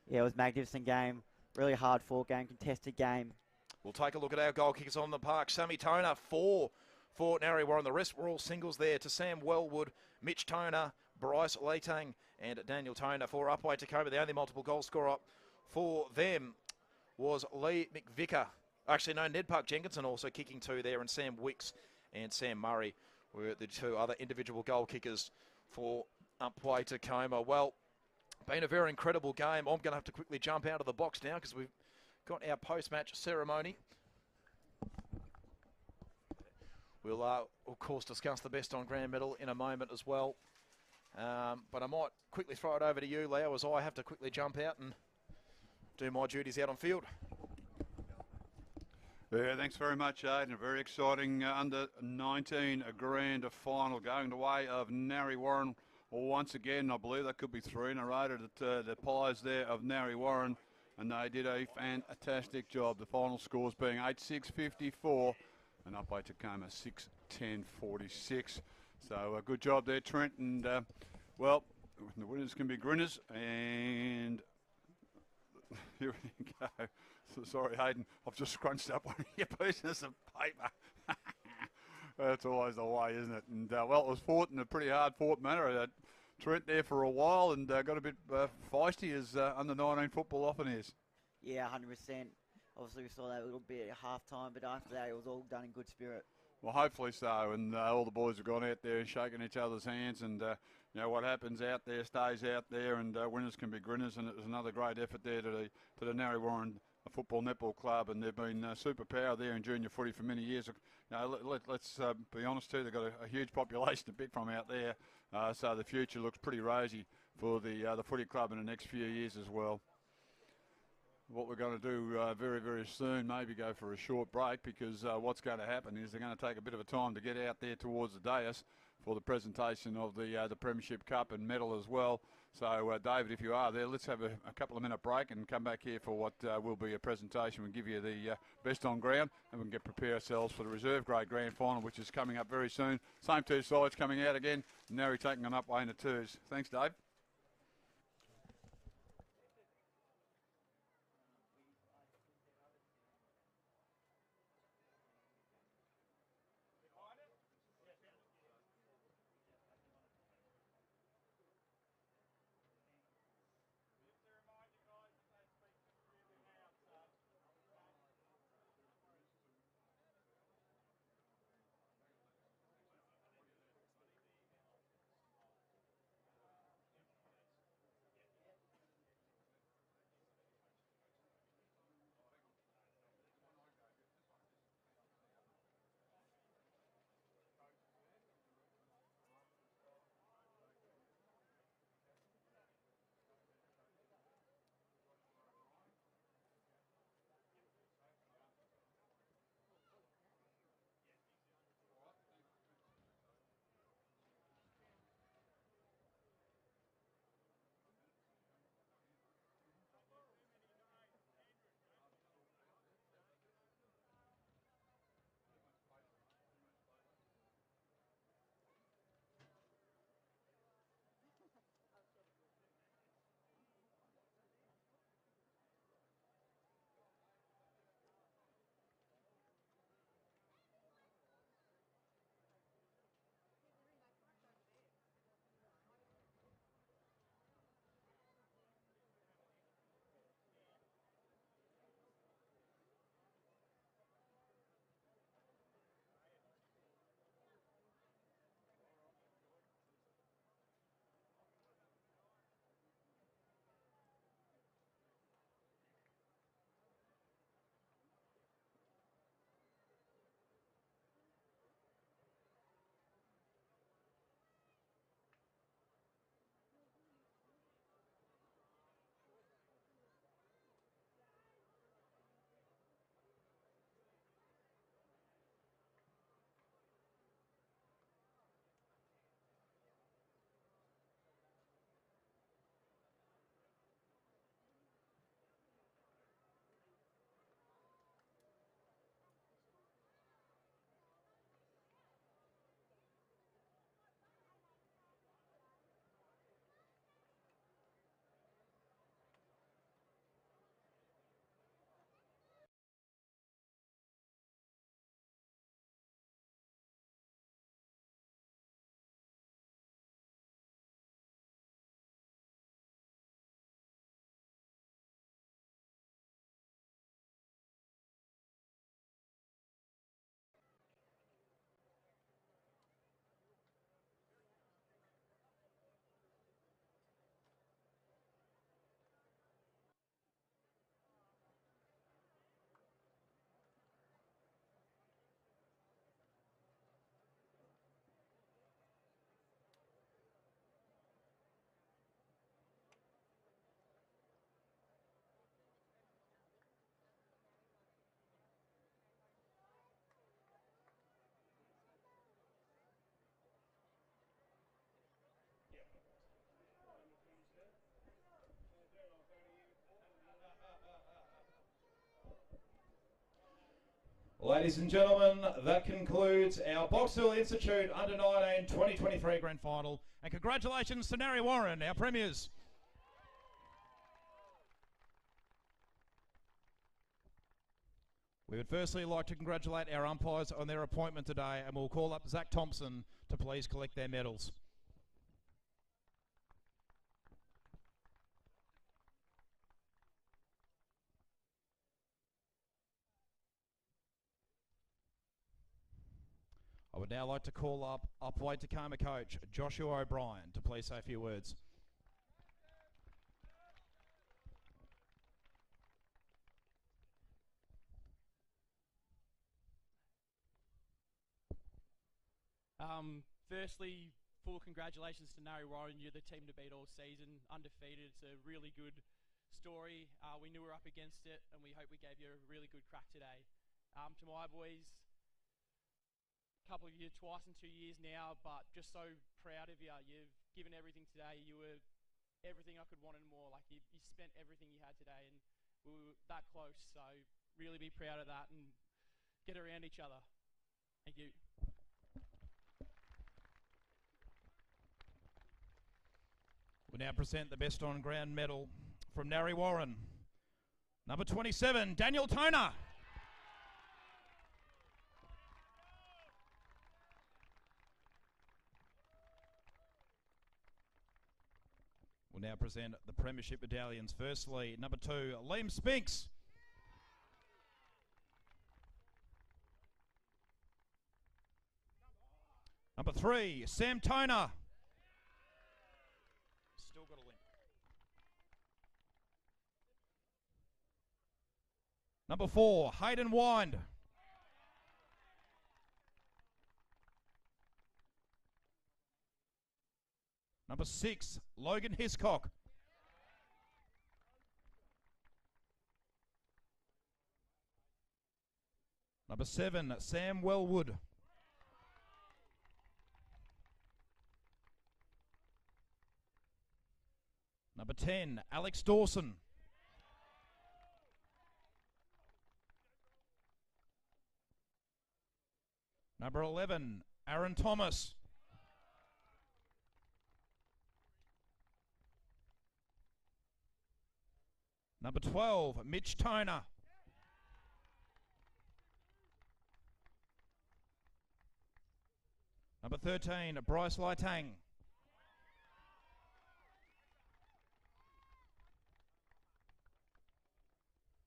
Yeah, it was a magnificent game. Really hard fought game, contested game. We'll take a look at our goal kickers on the park. Sammy Toner, 4 for Narre Warren. The rest were all singles there to Sam Wellwood, Mitch Toner, Bryce Leitang and Daniel Toner for Upwey Tecoma. The only multiple goal scorer for them was Lee McVicker. Actually, no, Ned Park Jenkinson also kicking 2 there, and Sam Wicks and Sam Murray were the 2 other individual goal kickers for Upwey Tecoma. Well, been a very incredible game. I'm going to have to quickly jump out of the box now because we've got our post-match ceremony. We'll, of course, discuss the best on grand medal in a moment as well. But I might quickly throw it over to you, Leo, as I have to quickly jump out and do my duties out on field. Yeah, thanks very much, Aidan. A very exciting under-19 grand final going the way of Narre Warren. Once again, I believe that could be 3 in a row to the Pies there of Narre Warren, and they did a fantastic job. The final scores being 8-6-54 and Upwey Tecoma 6-10-46. So a good job there, Trent, and well, the winners can be grinners, and here we go. So sorry, Hayden, I've just scrunched up one of your pieces of paper. That's always the way, isn't it? And well, it was fought in a pretty hard-fought manner. Trent there for a while and got a bit feisty, as under-19 football often is. Yeah, 100%. Obviously, we saw that a little bit at half-time, but after that, it was all done in good spirit. Well, hopefully so, and all the boys have gone out there and shaking each other's hands, and you know what happens out there stays out there, and winners can be grinners. And it was another great effort there to the Narre Warren Football Netball Club, and they've been superpower there in junior footy for many years. You know, let's be honest too, they've got a huge population to pick from out there, so the future looks pretty rosy for the footy club in the next few years as well. What we're going to do very, very soon, maybe go for a short break, because what's going to happen is they're going to take a bit of a time to get out there towards the dais for the presentation of the Premiership Cup and medal as well. So, David, if you are there, let's have a couple of minute break and come back here for what will be a presentation. We'll give you the best on ground, and we can prepare ourselves for the reserve grade grand final, which is coming up very soon. Same two sides coming out again. Narre taking on Upwey in the twos. Thanks, Dave. Ladies and gentlemen, that concludes our Box Hill Institute Under-19 2023 Grand Final. And congratulations to Narre Warren, our premiers. We would firstly like to congratulate our umpires on their appointment today, and we'll call up Zach Thompson to please collect their medals. I would now like to call up Upwey Tecoma coach Joshua O'Brien to please say a few words. Firstly, full congratulations to Narre Warren. You're the team to beat all season, undefeated. It's a really good story. We knew we were up against it, and we hope we gave you a really good crack today. To my boys, couple of years, twice in 2 years now, but just so proud of you. You've given everything today. You were everything I could want and more. Like you spent everything you had today, and we were that close. So really be proud of that and get around each other. Thank you. We'll now present the best on ground medal from Narre Warren. Number 27, Daniel Toner. We'll now present the Premiership medallions. Firstly, number 2, Liam Spinks. Number 3, Sam Toner. Still got a limp. Number 4, Hayden Wind. Number 6, Logan Hiscock. Number 7, Sam Wellwood. Number 10, Alex Dawson. Number 11, Aaron Thomas. Number 12, Mitch Toner. Number 13, Bryce Lightang.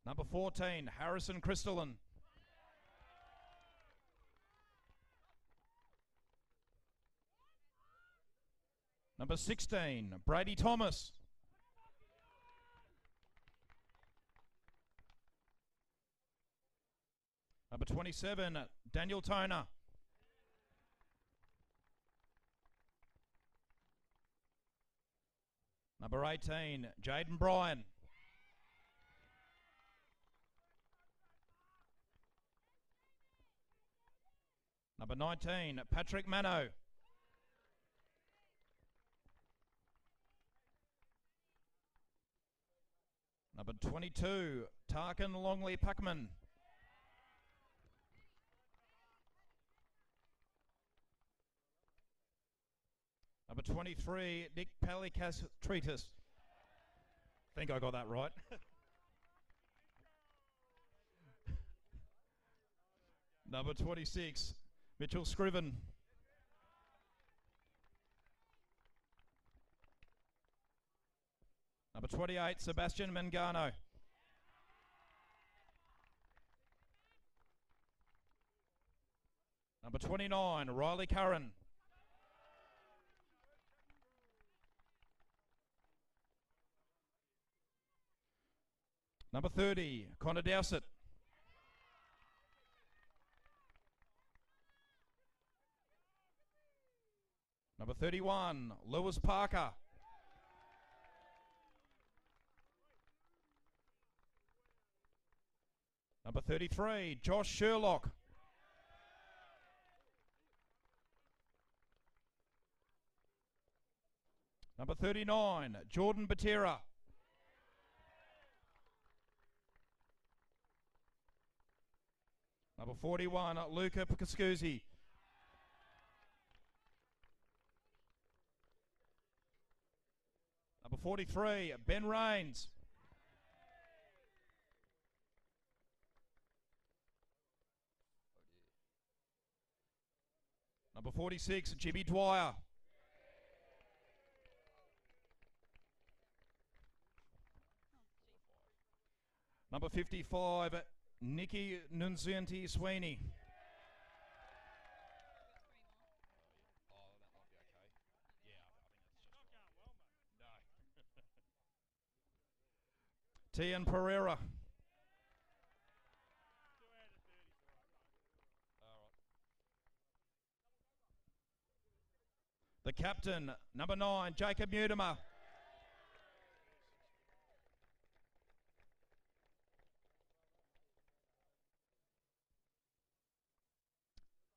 Number 14, Harrison Crystalline. Number 16, Brady Thomas. Number 27, Daniel Toner. Number 18, Jaden Bryan. Number 19, Patrick Mano. Number 22, Tarkin Longley Packman. Number 23, Nick Palikas Treatis. I think I got that right. Number 26, Mitchell Scriven. Number 28, Sebastian Mangano. Number 29, Riley Curran. Number 30, Connor Dowsett. Number 31, Lewis Parker. Number 33, Josh Sherlock. Number 39, Jordan Batera. Number 41, Luca Picascusi. Number 43, Ben Rains. Number 46, Jimmy Dwyer. Number 55, Nikki Nunzianti Sweeney. Tian Pereira. The captain, number 9, Jacob Mutimer.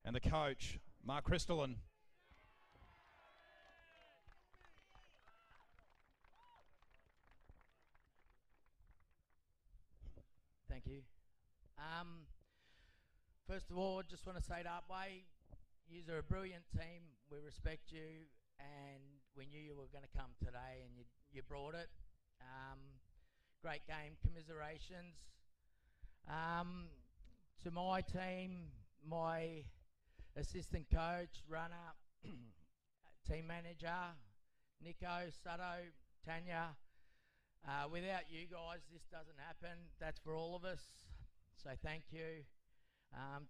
And the coach, Mark Crystalline. Thank you. First of all, I just want to say to Upwey, you are a brilliant team. We respect you, and we knew you were going to come today, and you brought it. Great game, commiserations. To my team, my assistant coach, runner, team manager, Nico, Sutto, Tanya. Without you guys, this doesn't happen. That's for all of us. So thank you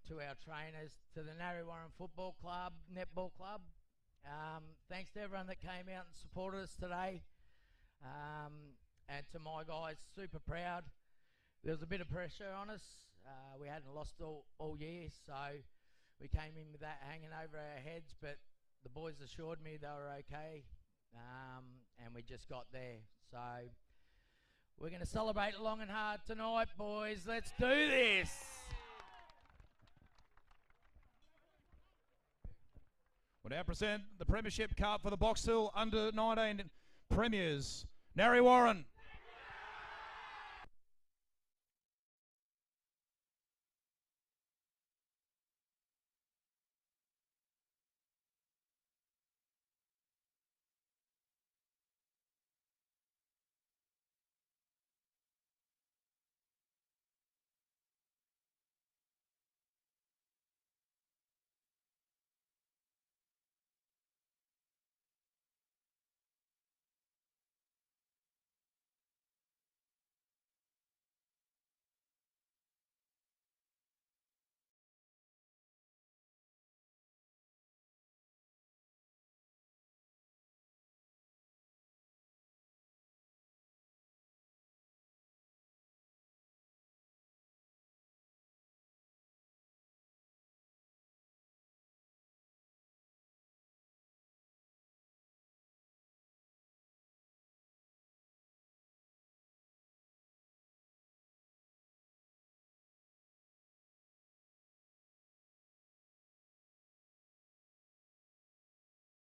to our trainers, to the Narre Football Club, Netball Club. Thanks to everyone that came out and supported us today. And to my guys, super proud. There was a bit of pressure on us. We hadn't lost all year, so we came in with that hanging over our heads, but the boys assured me they were okay, and we just got there. So we're going to celebrate long and hard tonight, boys. Let's do this. We'll now present the Premiership Cup for the Box Hill Under-19 Premiers. Narre Warren.